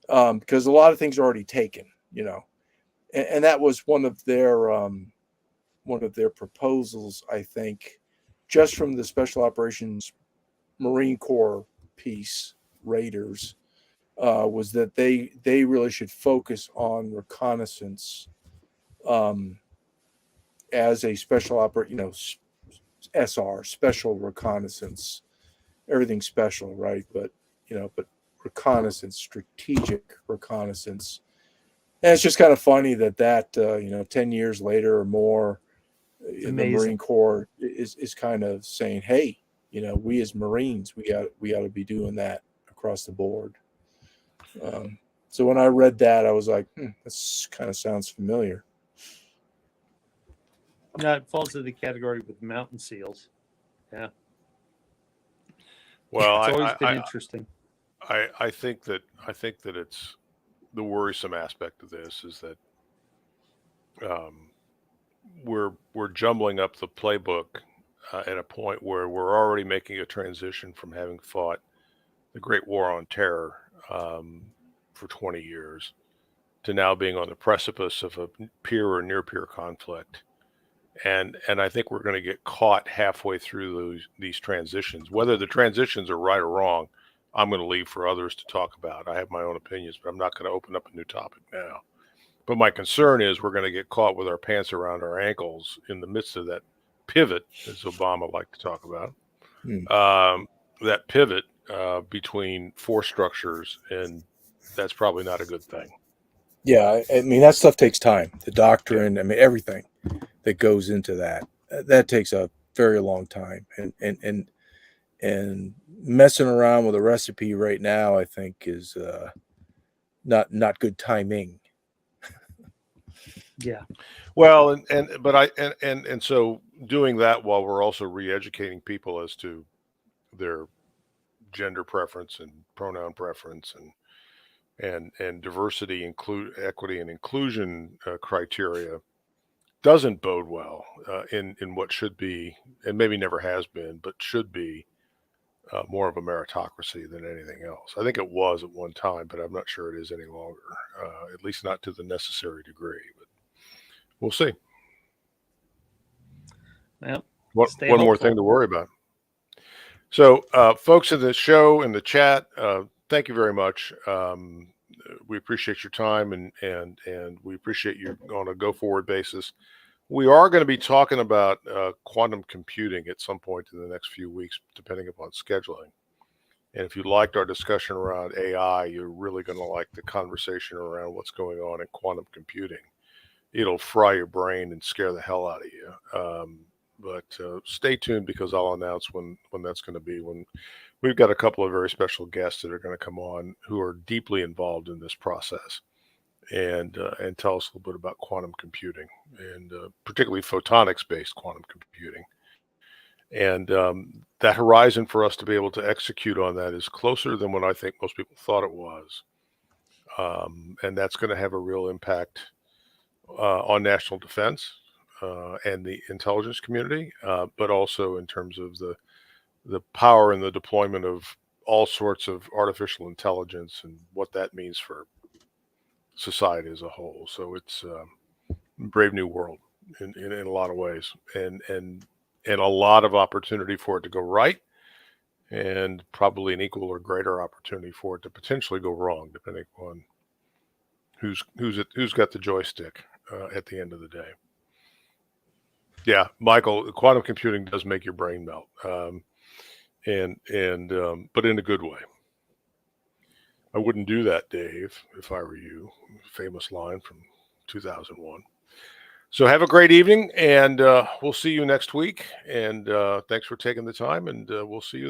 S3: because a lot of things are already taken, and that was one of their proposals, I think, just from the Special Operations Marine Corps piece, Raiders, was that they really should focus on reconnaissance as a SR, special reconnaissance, everything special, right? But reconnaissance, strategic reconnaissance. And it's just kind of funny that 10 years later or more, the Marine Corps is kind of saying, hey, we as Marines, we got to be doing that across the board. So when I read that, I was like, this kind of sounds familiar.
S4: No, it falls into the category with mountain seals. Yeah.
S1: Well,
S4: It's always been interesting.
S1: I think that it's the worrisome aspect of this is that we're jumbling up the playbook at a point where we're already making a transition from having fought the Great War on Terror for 20 years to now being on the precipice of a peer or near peer conflict. And I think we're going to get caught halfway through these transitions. Whether the transitions are right or wrong, I'm going to leave for others to talk about. I have my own opinions, but I'm not going to open up a new topic now. But my concern is we're going to get caught with our pants around our ankles in the midst of that pivot, as Obama liked to talk about. That pivot between force structures, and that's probably not a good thing.
S3: Yeah, I mean, that stuff takes time. The doctrine, I mean, everything that goes into that takes a very long time. And messing around with a recipe right now, I think, is not good timing.
S4: Yeah.
S1: Well, and so doing that while we're also re-educating people as to their gender preference and pronoun preference and diversity, equity, and inclusion criteria doesn't bode well in what should be, and maybe never has been, but should be more of a meritocracy than anything else. I think it was at one time, but I'm not sure it is any longer, at least not to the necessary degree. But we'll see.
S4: Well,
S1: one more thing to worry about. So, folks in the show, in the chat, thank you very much. We appreciate your time and we appreciate you on a go forward basis. We are going to be talking about quantum computing at some point in the next few weeks, depending upon scheduling. And if you liked our discussion around AI, you're really going to like the conversation around what's going on in quantum computing. It'll fry your brain and scare the hell out of you. But stay tuned, because I'll announce when that's going to be. When we've got a couple of very special guests that are going to come on who are deeply involved in this process and tell us a little bit about quantum computing, and particularly photonics-based quantum computing. And that horizon for us to be able to execute on that is closer than what I think most people thought it was. And that's going to have a real impact on national defense and the intelligence community, but also in terms of the power and the deployment of all sorts of artificial intelligence and what that means for society as a whole. So it's a brave new world in a lot of ways, and a lot of opportunity for it to go right, and probably an equal or greater opportunity for it to potentially go wrong, depending on who's got the joystick at the end of the day. Yeah, Michael, quantum computing does make your brain melt, but in a good way. I wouldn't do that, Dave, if I were you. Famous line from 2001. So have a great evening, and we'll see you next week. And thanks for taking the time, and we'll see you